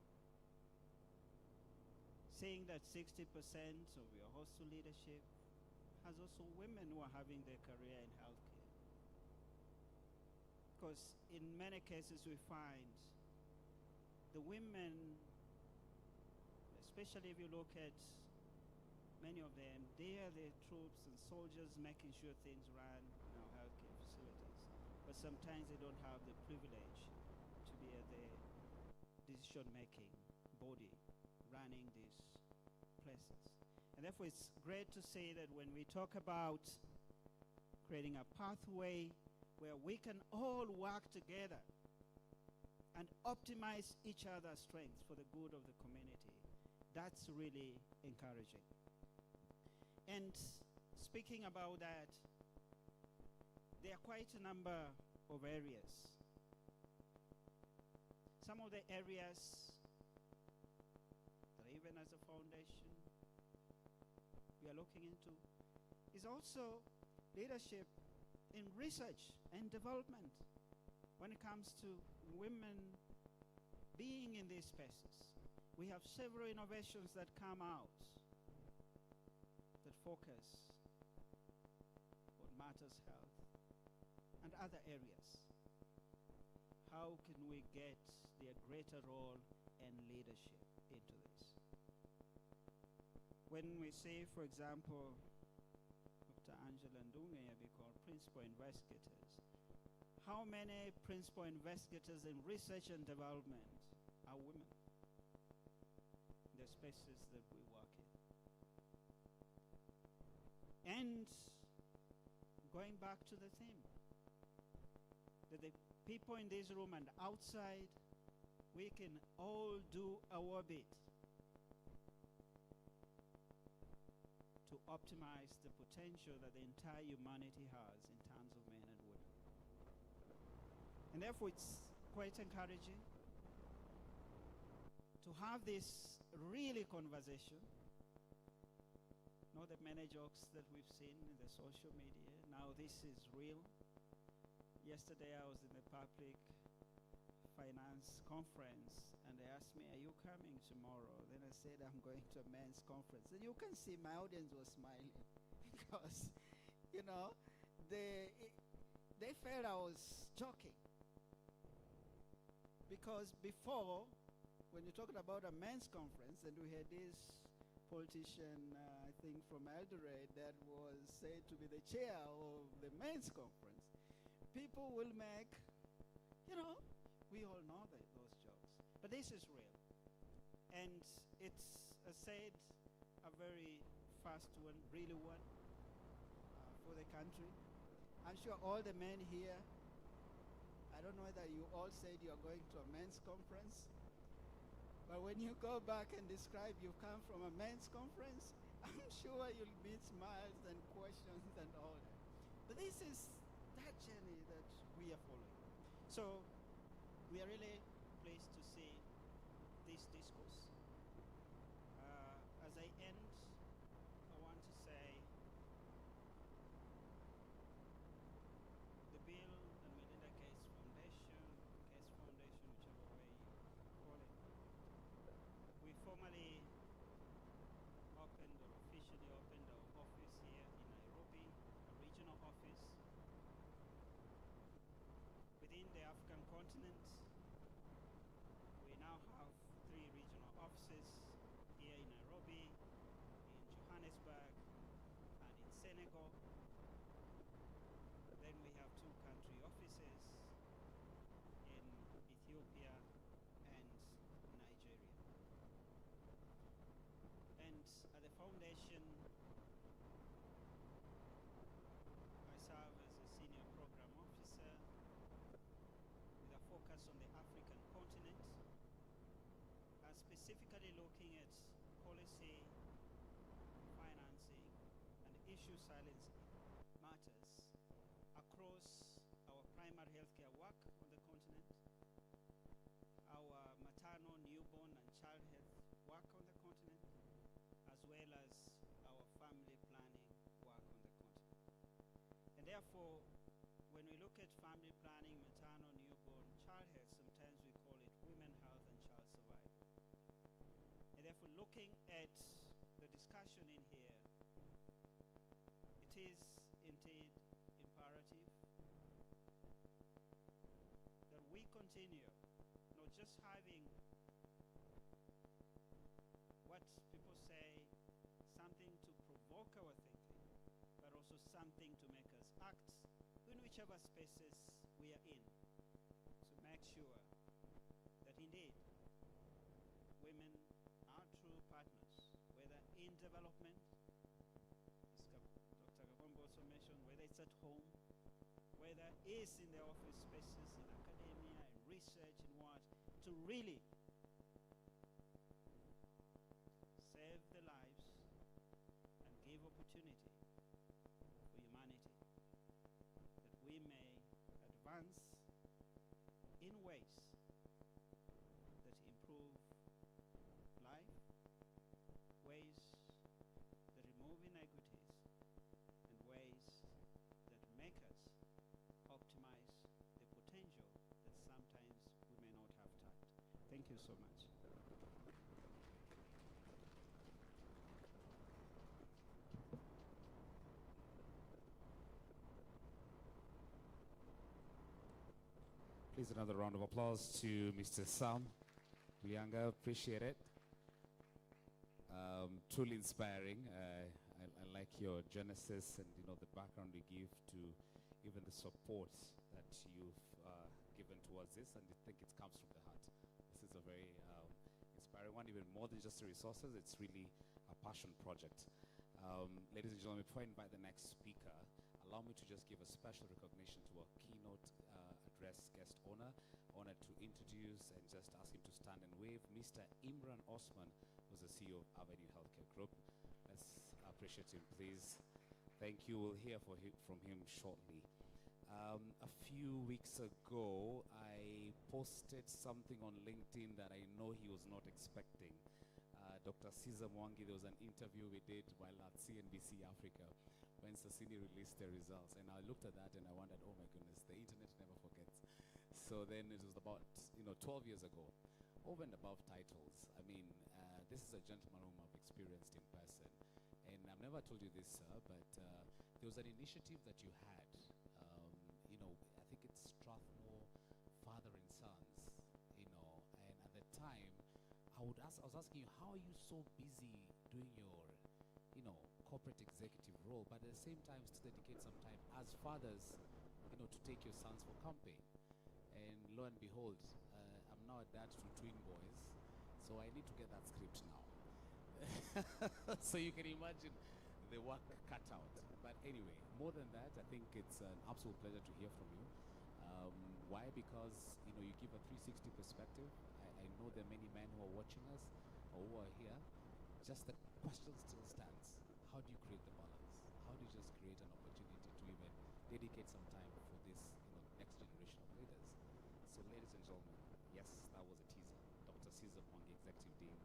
Saying that 60% of your hostel leadership has also women who are having their career in healthcare. Because in many cases we find the women, especially if you look at many of them, they are the troops and soldiers making sure things run in our healthcare facilities. But sometimes they don't have the privilege to be at the decision-making body running these places. And therefore it's great to say that when we talk about creating a pathway where we can all work together and optimize each other's strengths for the good of the community. That's really encouraging. And speaking about that, there are quite a number of areas. Some of the areas that even as a foundation we are looking into is also leadership in research and development when it comes to women being in these spaces. We have several innovations that come out that focus on matters health and other areas. How can we get their greater role and leadership into this? When we say, for example, Dr. Angela Ndunge we call principal investigators, how many principal investigators in research and development are women in the spaces that we work in? And going back to the theme, that the people in this room and outside, we can all do our bit to optimize the potential that the entire humanity has in terms of men and women. And therefore, it's quite encouraging to have this really conversation. Not the many jokes that we've seen in the social media. Now this is real. Yesterday I was in the public finance conference and they asked me, are you coming tomorrow? Then I said, I'm going to a men's conference. And you can see my audience was smiling because, you know, they felt I was joking. Because before, when you're talking about a men's conference, and we had this politician, I think from Eldoret, that was said to be the chair of the men's conference, people will make, you know, we all know those jokes. But this is real. And it's, as said, a very fast one, really one, for the country. I'm sure all the men here, I don't know whether you all said you're going to a men's conference, but when you go back and describe you've come from a men's conference, I'm sure you'll meet smiles and questions and all that. But this is that journey that we are following. So we are really pleased to see this discourse. As I end, I want to say the Bill and Melinda Gates Foundation, whichever way you call it, we formally opened or officially opened our office here in Nairobi, a regional office within the African continent. We now have 3 regional offices here in Nairobi, in Johannesburg, and in Senegal. Then we have 2 country offices in Ethiopia and Nigeria. And at the foundation, I serve as a senior program officer with a focus on the African continent, specifically looking at policy, financing, and issue silencing matters across our primary healthcare work on the continent, our maternal, newborn, and child health work on the continent, as well as our family planning work on the continent. And therefore, when we look at family planning, maternal, newborn, child health, sometimes we call it women health and child survival. And therefore, looking at the discussion in here, it is indeed imperative that we continue not just having what people say, something to provoke our thinking, but also something to make us act in whichever spaces we are in, to make sure that indeed women are true partners, whether in development, as Dr. Gabombo transformation, whether it's at home, whether it's in the office spaces, in academia, in research, in what, to really save the lives and give opportunity for humanity, that we may advance in ways that improve life, ways that remove inequities, and ways that make us optimize the potential that sometimes we may not have tapped. Thank you so much. Please, another round of applause to Mr. Sam Lianga. Appreciate it. Truly inspiring. I like your genesis and the background you give to even the support that you've given towards this, and I think it comes from the heart. This is a very inspiring one, even more than just the resources. It's really a passion project. Ladies and gentlemen, before I invite the next speaker, allow me to just give a special recognition to our keynote address guest owner. Honored to introduce and just ask him to stand and wave, Mr. Imran Osman, who's the CEO of Avenue Healthcare Group. Let's appreciate him, please. Thank you. We'll hear from him shortly. A few weeks ago, I posted something on LinkedIn that I know he was not expecting. Dr. Caesar Mwangi, there was an interview we did while at CNBC Africa when Sassini released the results. And I looked at that and I wondered, oh my goodness, the internet never forgets. So then it was about 12 years ago. Over and above titles, I mean, this is a gentleman whom I've experienced in person. And I've never told you this, sir, but there was an initiative that you had. I think it's Strathmore Father and Sons, and at the time, I was asking you, how are you so busy doing your, corporate executive role, but at the same time to dedicate some time as fathers, to take your sons for camping. And lo and behold, I'm now a dad to twin boys, so I need to get that script now. So you can imagine the work cut out. But anyway, more than that, I think it's an absolute pleasure to hear from you. Why? Because you give a 360 perspective. I know there are many men who are watching us or who are here. Just the question still stands. How do you create the balance? How do you just create an opportunity to even dedicate some time for this next generation of leaders? So ladies and gentlemen, yes, that was a teaser. Dr. Caesar Mwangi, Executive Dean,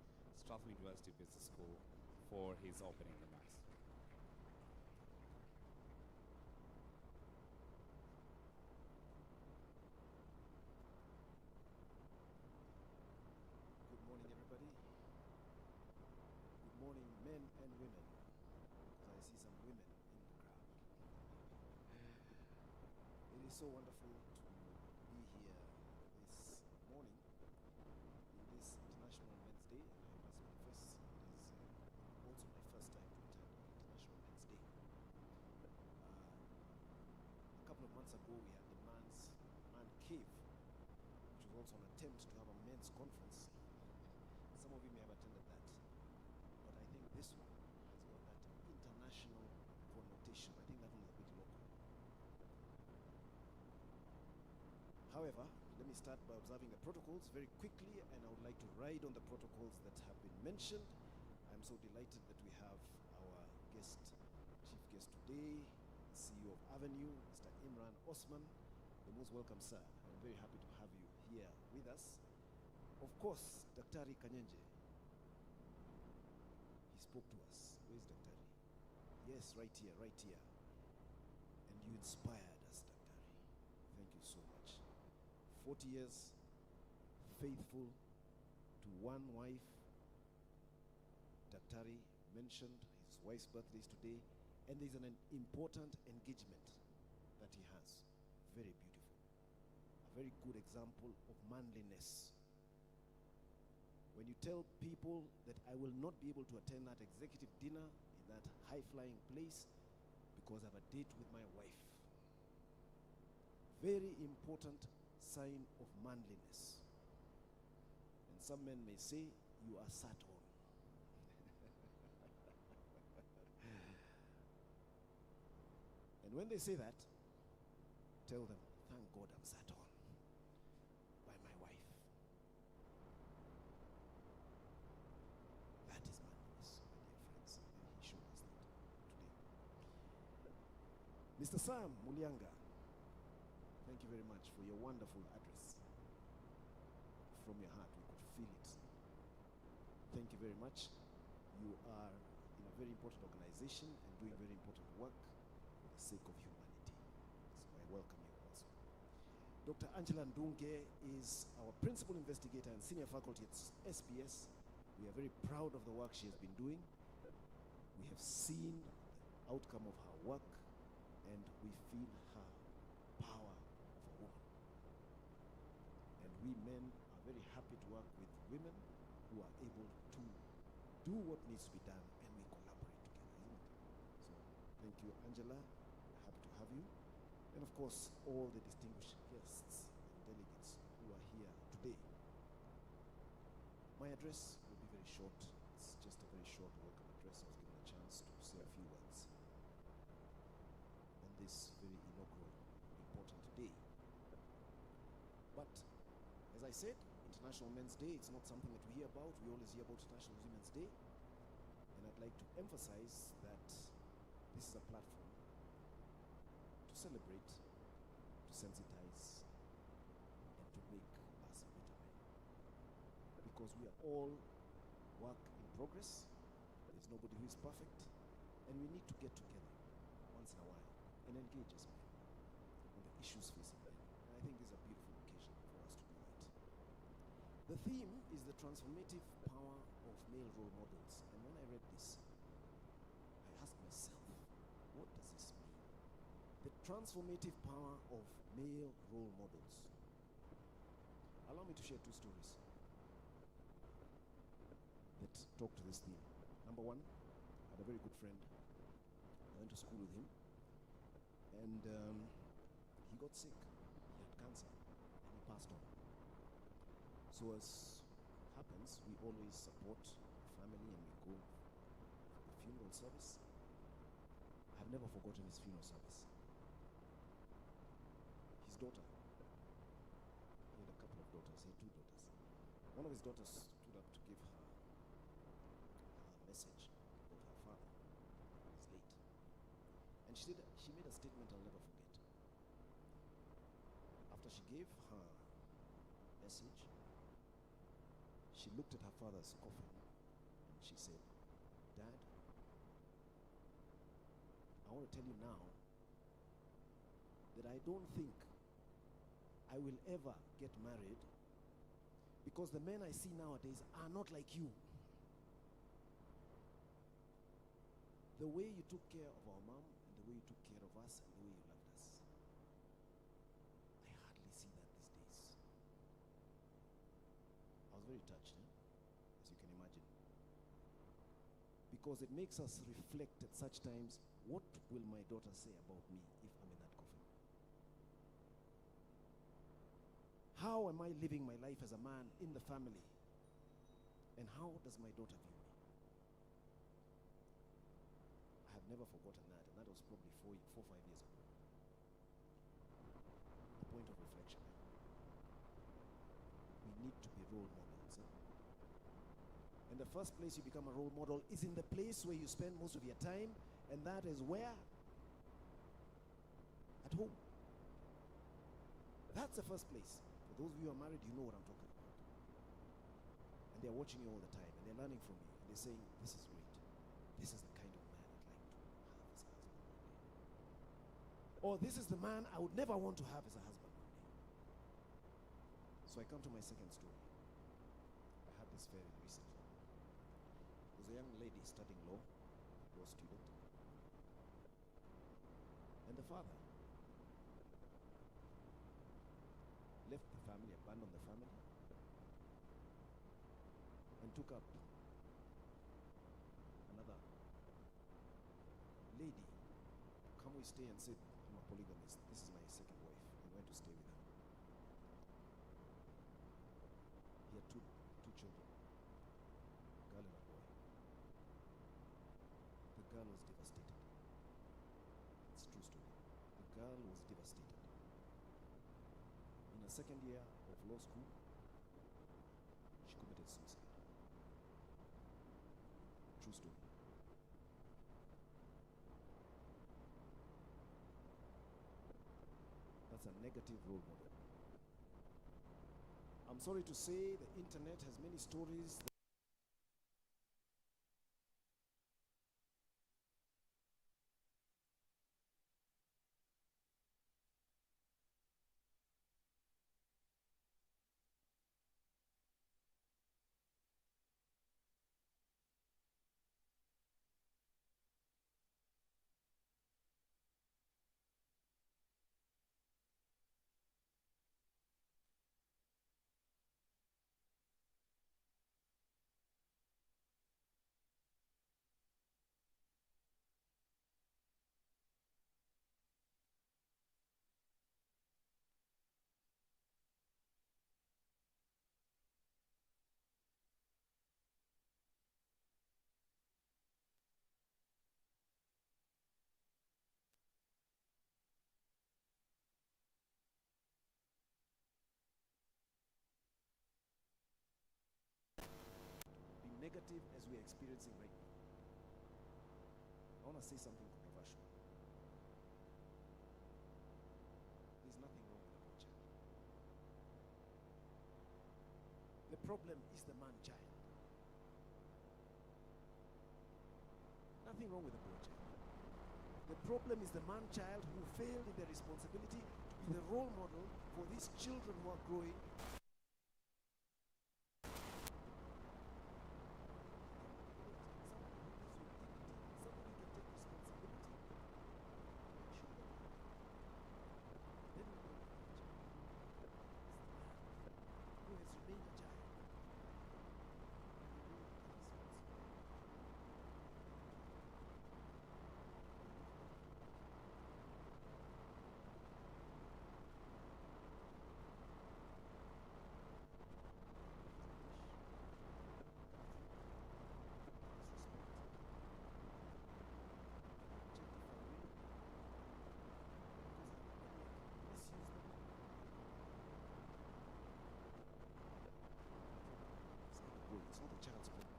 Strathmore University Business School, for his opening remarks. Good morning, everybody. Good morning, men and women, because I see some women in the crowd. It is so wonderful to be here this morning in this International Men's Day, and I must confess it is also my first time to attend International Men's Day. A couple of months ago, we had the Man Cave, which was also an attempt to have a men's conference. Some of you may have attended that, but I think this one has got that international connotation. I think that one is a bit local. However, let me start by observing the protocols very quickly, and I would like to ride on the protocols that have been mentioned. I'm so delighted that we have our chief guest today, CEO of Avenue, Mr. Imran Osman. You're most welcome, sir. I'm very happy to have you here with us. Of course, Daktari Kanyenje, he spoke to us. Where is Daktari? Yes, right here, right here. And you inspired us, Daktari. Thank you so much. 40 years, faithful to one wife. Daktari mentioned his wife's birthday is today, and there's an important engagement that he has. Very beautiful. A very good example of manliness. When you tell people that I will not be able to attend that executive dinner in that high-flying place because I have a date with my wife. Very important sign of manliness. And some men may say, you are sat on. And when they say that, tell them, thank God I'm sat on by my wife. That is manliness, my dear friends. And he showed us that today. Mr. Sam Mulianga, thank you very much for your wonderful address. From your heart, we could feel it. Thank you very much. You are in a very important organization and doing very important work for the sake of humanity. So I welcome you also. Dr. Angela Ndunge is our principal investigator and senior faculty at SBS. We are very proud of the work she has been doing. We have seen the outcome of her work, and we feel her power of a woman. And we men are very happy to work with women who are able to do what needs to be done, and we collaborate together, isn't it? So thank you, Angela. We're happy to have you. And of course, all the distinguished guests and delegates who are here today. My address will be very short. It's just a very short welcome address. I was given a chance to say a few words on this very inaugural, important day. But as I said, International Men's Day, it's not something that we hear about. We always hear about International Women's Day. And I'd like to emphasize that this is a platform to celebrate, to sensitize, and to make us better men. Because we are all work in progress. There's nobody who is perfect. And we need to get together once in a while and engage as men on the issues facing men. And I think this is a beautiful occasion for us to do that. The theme is the transformative power of male role models. And when I read this, I asked myself, what does this mean? The transformative power of male role models. Allow me to share two stories that talk to this theme. Number one, I had a very good friend. I went to school with him, and he got sick. He had cancer, and he passed on. So as happens, we always support the family, and we go for the funeral service. I've never forgotten his funeral service. His daughter, he had a couple of daughters, he had two daughters. One of his daughters stood up to give her message about her father. He's late. And she made a statement I'll never forget. After she gave her message, she looked at her father's coffin and she said, Dad, I want to tell you now that I don't think I will ever get married because the men I see nowadays are not like you. The way you took care of our mom and the way you took care of us and the way you loved us. I hardly see that these days. I was very touched, as you can imagine. Because it makes us reflect at such times, what will my daughter say about me if I'm in that coffin? How am I living my life as a man in the family? And how does my daughter view me? I have never forgotten that, and that was probably 4 or 5 years ago. A point of reflection. We need to be role models. And the first place you become a role model is in the place where you spend most of your time, and that is where? At home. That's the first place. For those of you who are married, you know what I'm talking about. And they're watching you all the time, and they're learning from you, and they're saying, this is great. This is the kind of man I'd like to have as a husband one day. Or this is the man I would never want to have as a husband one day. So I come to my second story. I had this very recently. There was a young lady studying law, law student. And the father left the family, abandoned the family, and took up another lady. Come we stay, and said, I'm a polygamist. This is my second wife. I'm going to stay with her. He had two children, a girl and a boy. The girl was devastated. It's a true story. girl was devastated. In her second year of law school, she committed suicide. True story. That's a negative role model. I'm sorry to say the internet has many stories that be negative as we're experiencing right now. I want to say something controversial. There's nothing wrong with the boy child. The problem is the man child. Nothing wrong with the boy child. The problem is the man child who failed in their responsibility to be the role model for these children who are growing. It's not the child's problem.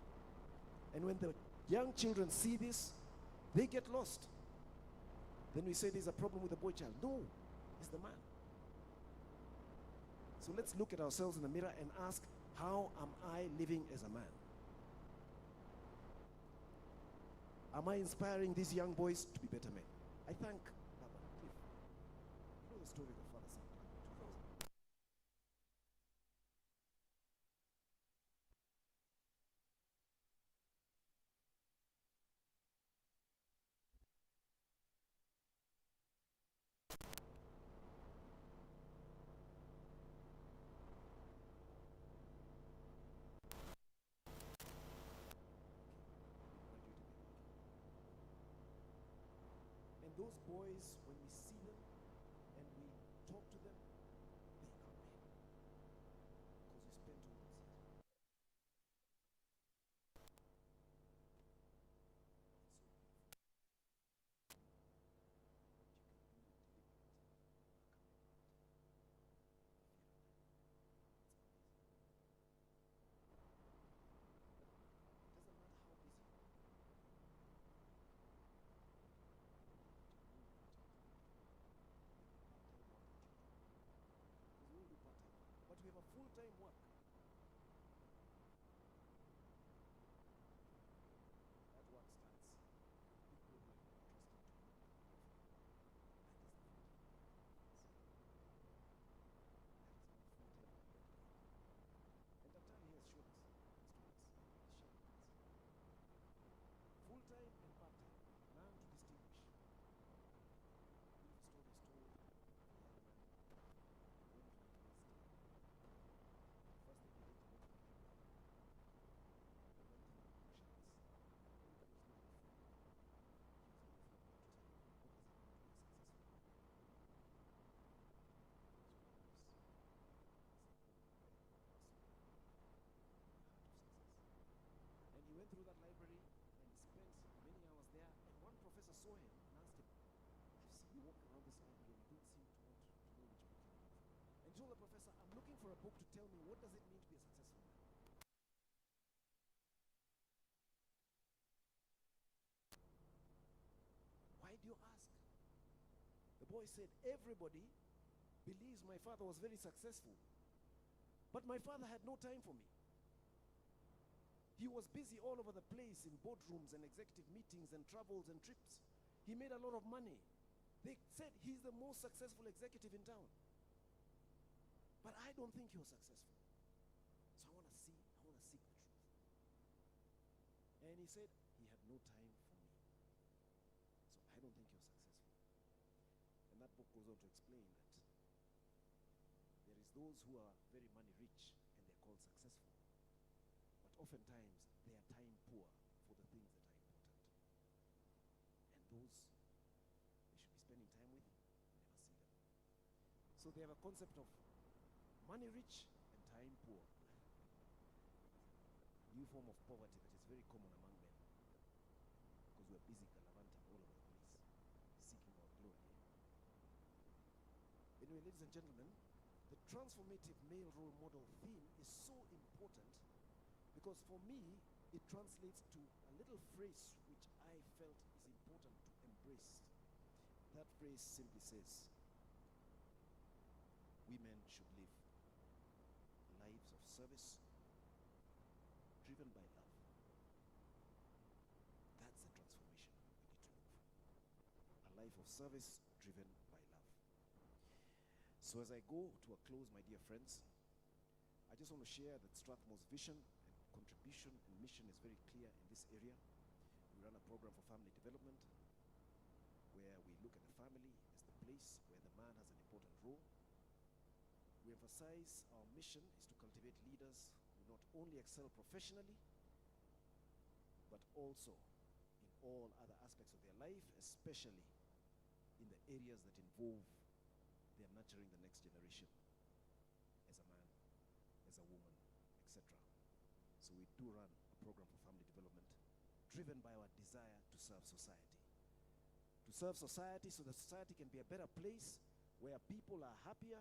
And when the young children see this, they get lost. Then we say there's a problem with the boy child. No, it's the man. So let's look at ourselves in the mirror and ask, how am I living as a man? Am I inspiring these young boys to be better men? I thank Baba Cliff. You know the story of the father son. 2000. And those boys, when we see them and we talk to them, they are men. Because we spend too much time. Doesn't matter how busy you are. Because we all do part-time work. But we have a full-time work. That work starts. People who are entrusted to you. That is our full-time work. And Daktari here has shown us, and students, he's shared with us. Full-time and part-time. Learn to distinguish. Beautiful story is told of a young man who went to university. First thing he did, he went to the library. He went through bookshelves. He was looking for. He was looking for a book to tell him what does it mean to be a successful man. Those books is the overwhelming personal heart of success. And he went through that library and spent many hours there. And one professor saw him and asked him, I've seen you walking around this library and told the professor, I'm looking for a book to tell me what does it mean to be a successful man. Why do you ask? The boy said, everybody believes my father was very successful, but my father had no time for me. He was busy all over the place in boardrooms and executive meetings and travels and trips. He made a lot of money. They said he's the most successful executive in town. But I don't think he was successful. So I want to seek the truth. And he said he had no time for me. So I don't think he was successful. And that book goes on to explain that there is those who are very money rich and they're called successful. But oftentimes they are time poor for the things that are important. And those they should be spending time with, you never see them. So they have a concept of money rich and time poor. New form of poverty that is very common among men. Because we're busy gallivanting all over the place, seeking our glory. Anyway, ladies and gentlemen, the transformative male role model theme is so important because for me, it translates to a little phrase which I felt is important to embrace. That phrase simply says, women should live lives of service driven by love. That's the transformation we need to look for. A life of service driven by love. So as I go to a close, my dear friends, I just want to share that Strathmore's vision and contribution and mission is very clear in this area. We run a program for family development where we look at the family as the place where the man has an important role. We emphasize our mission is to cultivate leaders who not only excel professionally, but also in all other aspects of their life, especially in the areas that involve their nurturing the next generation as a man, as a woman, etc. So we do run a program for family development driven by our desire to serve society. To serve society so that society can be a better place where people are happier,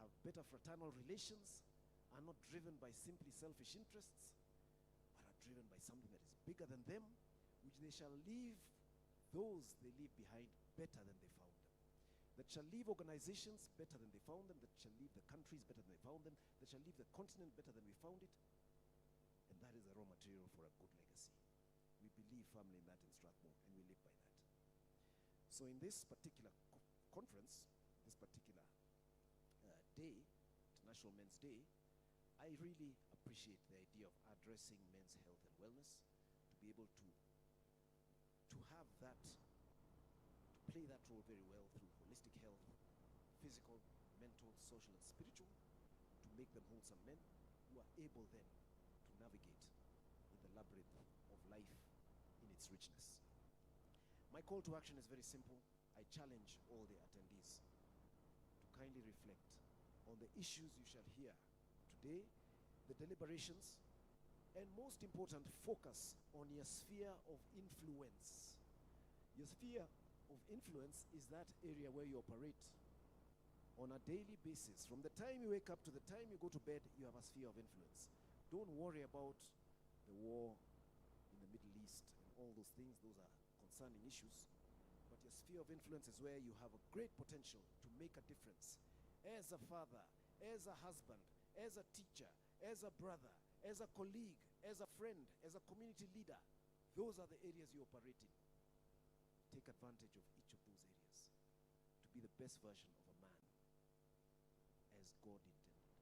have better fraternal relations, are not driven by simply selfish interests, but are driven by something that is bigger than them, which they shall leave those they leave behind better than they found them. That shall leave organizations better than they found them, that shall leave the countries better than they found them, that shall leave the continent better than we found it. And that is the raw material for a good legacy. We believe firmly in that in Strathmore, and we live by that. So in this particular conference, this particular day, International Men's Day, I really appreciate the idea of addressing men's health and wellness, to be able to have that, to play that role very well through holistic health, physical, mental, social, and spiritual, to make them wholesome men who are able then to navigate in the labyrinth of life in its richness. My call to action is very simple. I challenge all the attendees to kindly reflect on the issues you shall hear today, the deliberations, and most important, focus on your sphere of influence. Your sphere of influence is that area where you operate on a daily basis. From the time you wake up to the time you go to bed, you have a sphere of influence. Don't worry about the war in the Middle East and all those things. Those are concerning issues. But your sphere of influence is where you have a great potential to make a difference. As a father, as a husband, as a teacher, as a brother, as a colleague, as a friend, as a community leader, those are the areas you operate in. Take advantage of each of those areas to be the best version of a man as God intended,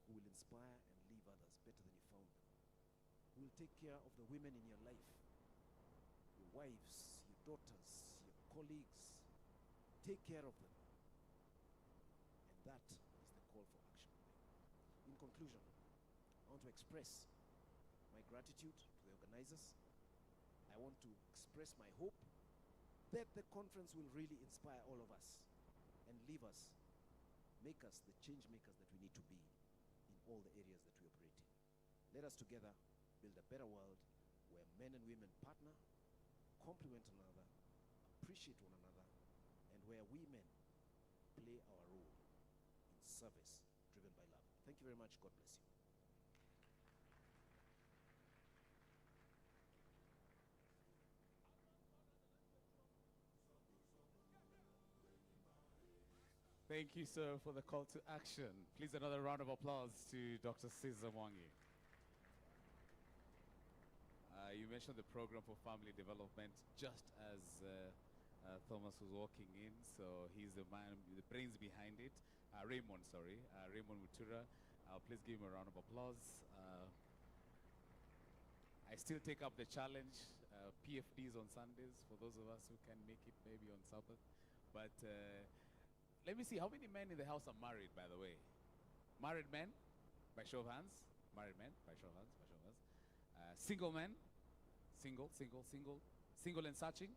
who will inspire and leave others better than you found them, who will take care of the women in your life, your wives, your daughters, your colleagues. Take care of them. And that is the call for action. In conclusion, I want to express my gratitude to the organizers. I want to express my hope that the conference will really inspire all of us and leave us, make us the change makers that we need to be in all the areas that we operate in. Let us together build a better world where men and women partner, complement one another, appreciate one another, and where we men play our role service driven by love. Thank you very much. God bless you. Thank you, sir, for the call to action. Please, another round of applause to Dr. Caesar Mwangi. You mentioned the program for family development just as Thomas was walking in, so he's the man, the brains behind it. Raymond Mutura. Please give him a round of applause. I still take up the challenge, PFDs on Sundays, for those of us who can make it maybe on Sabbath. But let me see, how many men in the house are married, by the way? Married men? By show of hands? Married men? By show of hands? By show of hands? Single men? Single and searching?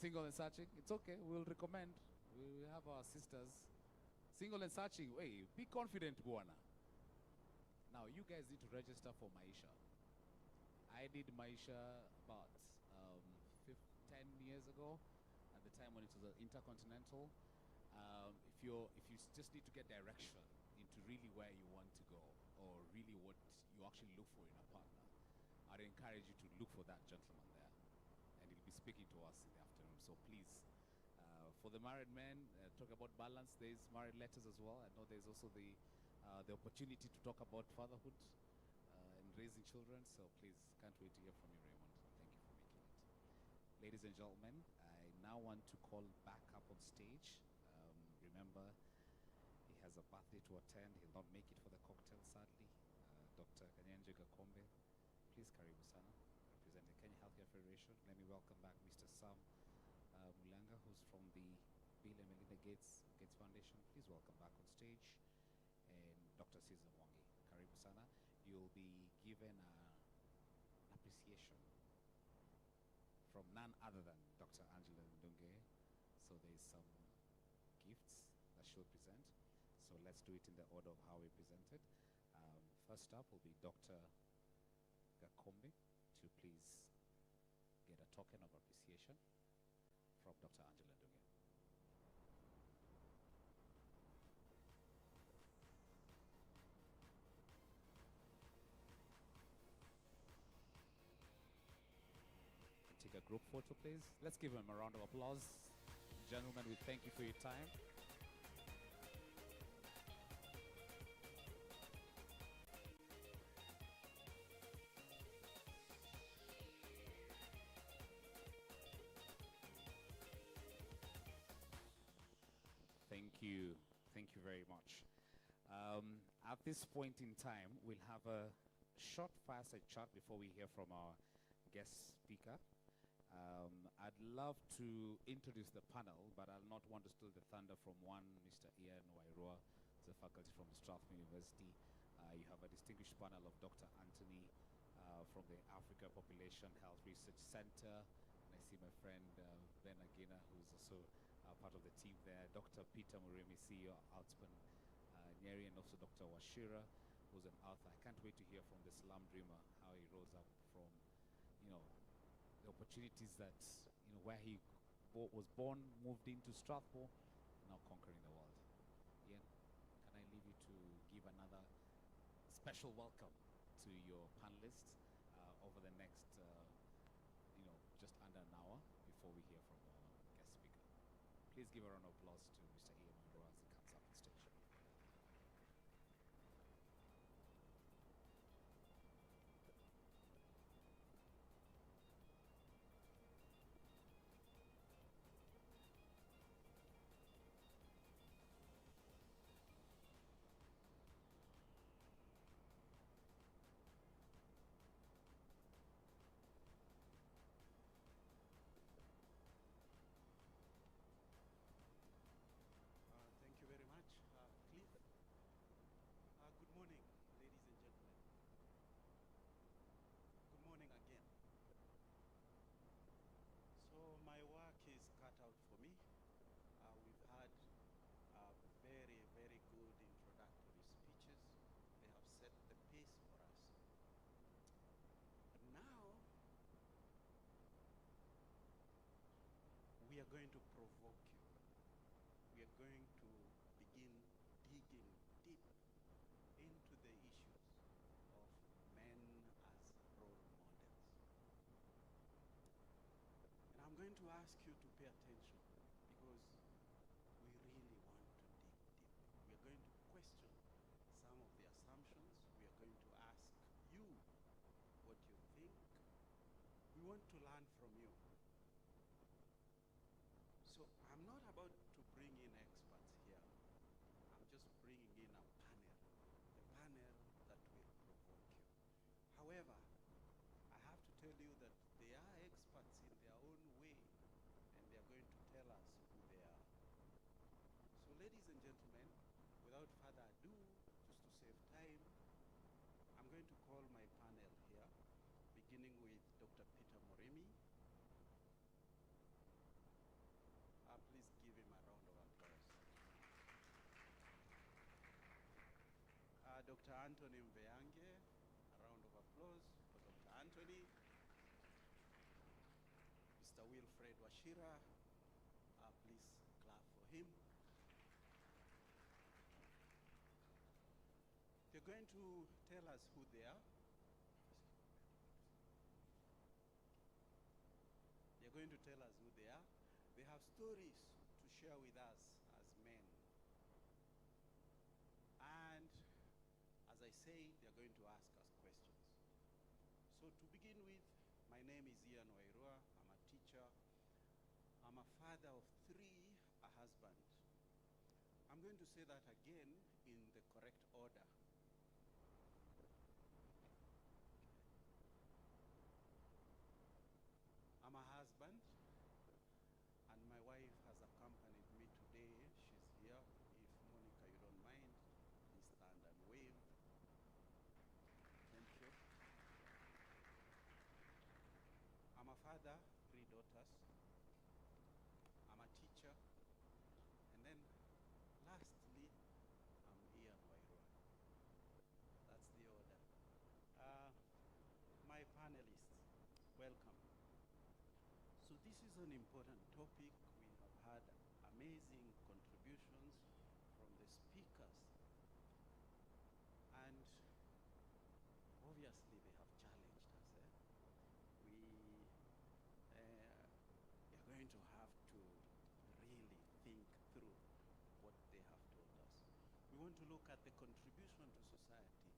Single and searching? It's okay, we'll recommend. We have our sisters. Single and searching, wait, be confident, Buana. Now, you guys need to register for Maisha. I did Maisha about 10 years ago, at the time when it was intercontinental. If you just need to get direction into really where you want to go, or really what you actually look for in a partner, I'd encourage you to look for that gentleman there, and he'll be speaking to us in the afternoon. So please, for the married men, talk about balance. There's married letters as well. I know there's also the opportunity to talk about fatherhood and raising children. So please, can't wait to hear from you, Raymond. Thank you for making it. Ladies and gentlemen, I now want to call back up on stage. Remember, he has a birthday to attend. He'll not make it for the cocktail, sadly. Dr. Kanyenje Gakombe, please, karibu sana, represent the Kenya Healthcare Federation. Let me welcome back Mr. Sam Mulanga, who's from the Bill and Melinda Gates Foundation. Please welcome back on stage. And Dr. Caesar Mwangi, karibu sana. You'll be given an appreciation from none other than Dr. Angela Ndunge. So there's some gifts that she'll present. So let's do it in the order of how we presented. First up will be Dr. Gakombe to please get a token of appreciation from Dr. Angela Ndunge. Take a group photo, please. Let's give him a round of applause. Gentlemen, we thank you for your time. Thank you. Thank you very much. At this point in time, we'll have a short fireside chat before we hear from our guest speaker. I'd love to introduce the panel, but I'll not want to steal the thunder from one Mr. Ian Wairua, the faculty from Strathmore University. You have a distinguished panel of Dr. Anthony from the Africa Population Health Research Center. And I see my friend Ben Agina, who's also part of the team there. Dr. Peter Murimi, CEO of Outspan Nyeri, and also Dr. Washira, who's an author. I can't wait to hear from the slum dreamer, how he rose up from, the opportunities that, where he was born, moved into Strathmore, now conquering the world. Ian, can I leave you to give another special welcome to your panelists over the next, just under an hour before we hear from our guest speaker. Please give a round of applause to Mr. Ian Monroe as he comes up on stage. Thank you very much, Cliff. Good morning, ladies and gentlemen. Good morning again. So my work is cut out for me. We've had very, very good introductory speeches. They have set the pace for us. But now, we are going to provoke you. We are going to ladies and gentlemen, without further ado, just to save time, I'm going to call my panel here, beginning with Dr. Peter Moremi. Please give him a round of applause. Dr. Anthony Mveyange, a round of applause for Dr. Anthony. Mr. Wilfred Washira, please clap for him. They're going to tell us who they are. They're going to tell us who they are. They have stories to share with us as men. And as I say, they're going to ask us questions. So to begin with, my name is Ian Wairua. I'm a teacher. I'm a father of 3, a husband. I'm going to say that again in the correct order. I'm a husband, and my wife has accompanied me today. She's here. If Monica, you don't mind, please stand and wave. Thank you. I'm a father, 3 daughters. I'm a teacher. And then, lastly, I'm Ian Wairua. That's the order. My panelists, welcome. So this is an important topic. We have had amazing contributions from the speakers. And obviously they have challenged us. We are going to have to really think through what they have told us. We want to look at the contribution to society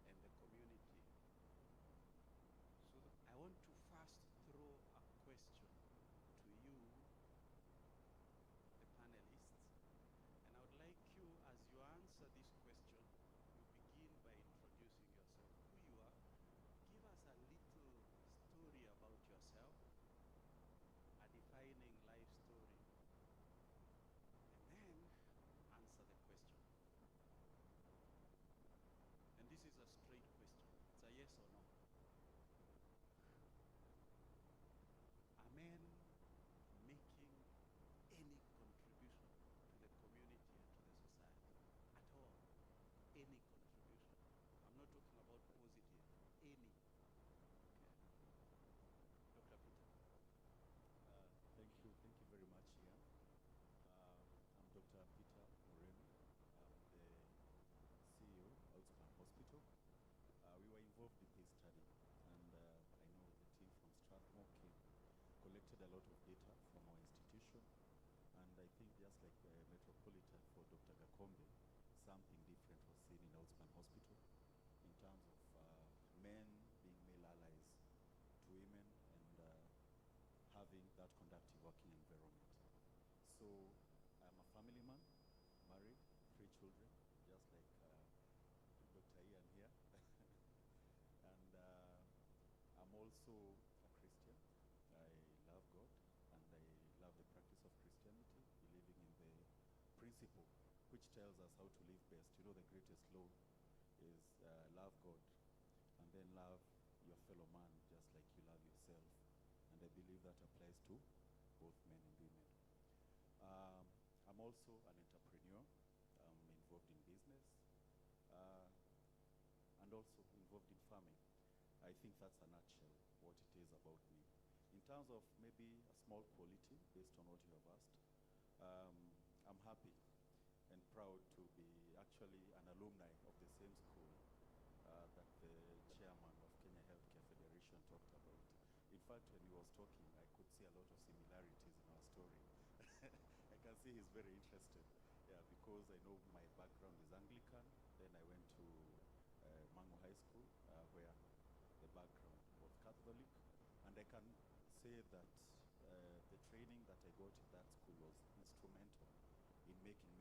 and the community. So I want to first throw a question to you, the panelists, and I would like you, as you answer this question, you begin by introducing yourself, who you are, give us a little story about yourself, a defining life story, and then answer the question. And this is a straight question. It's a yes or no. Are men making any contribution to the community and to the society at all? Any contribution? I'm not talking about positive. Any. Okay. Dr. Peter. Thank you very much, Ian. I'm Dr. Peter Moremi. I'm the CEO of Outspan Hospital. We were involved in this study, and I know the team from Strathmore collected a lot of data from our institution, and I think just like Metropolitan for Dr. Gakombe, something different was seen in Outspan Hospital in terms of men being male allies to women and having that conductive working environment. So I'm a family man, married, 3 children, just like Dr. Ian here. And I'm also a Christian. I love God and I love the practice of Christianity, believing in the principle which tells us how to live best. You know, the greatest law is love God and then love your fellow man just like you love yourself. And I believe that applies to both men and women. I'm also an entrepreneur. I'm involved in business and also involved in farming. I think that's a nutshell what it is about me. In terms of maybe a small quality based on what you have asked, I'm happy and proud to be actually an alumni of the same school that the chairman of Kenya Healthcare Federation talked about. In fact, when he was talking, I could see a lot of similarities in our story. I can see he's very interested, yeah, because I know my background is Anglican. Then I went to Mangu High School, where the background was Catholic, and I can say that the training that I got in that school was instrumental in making me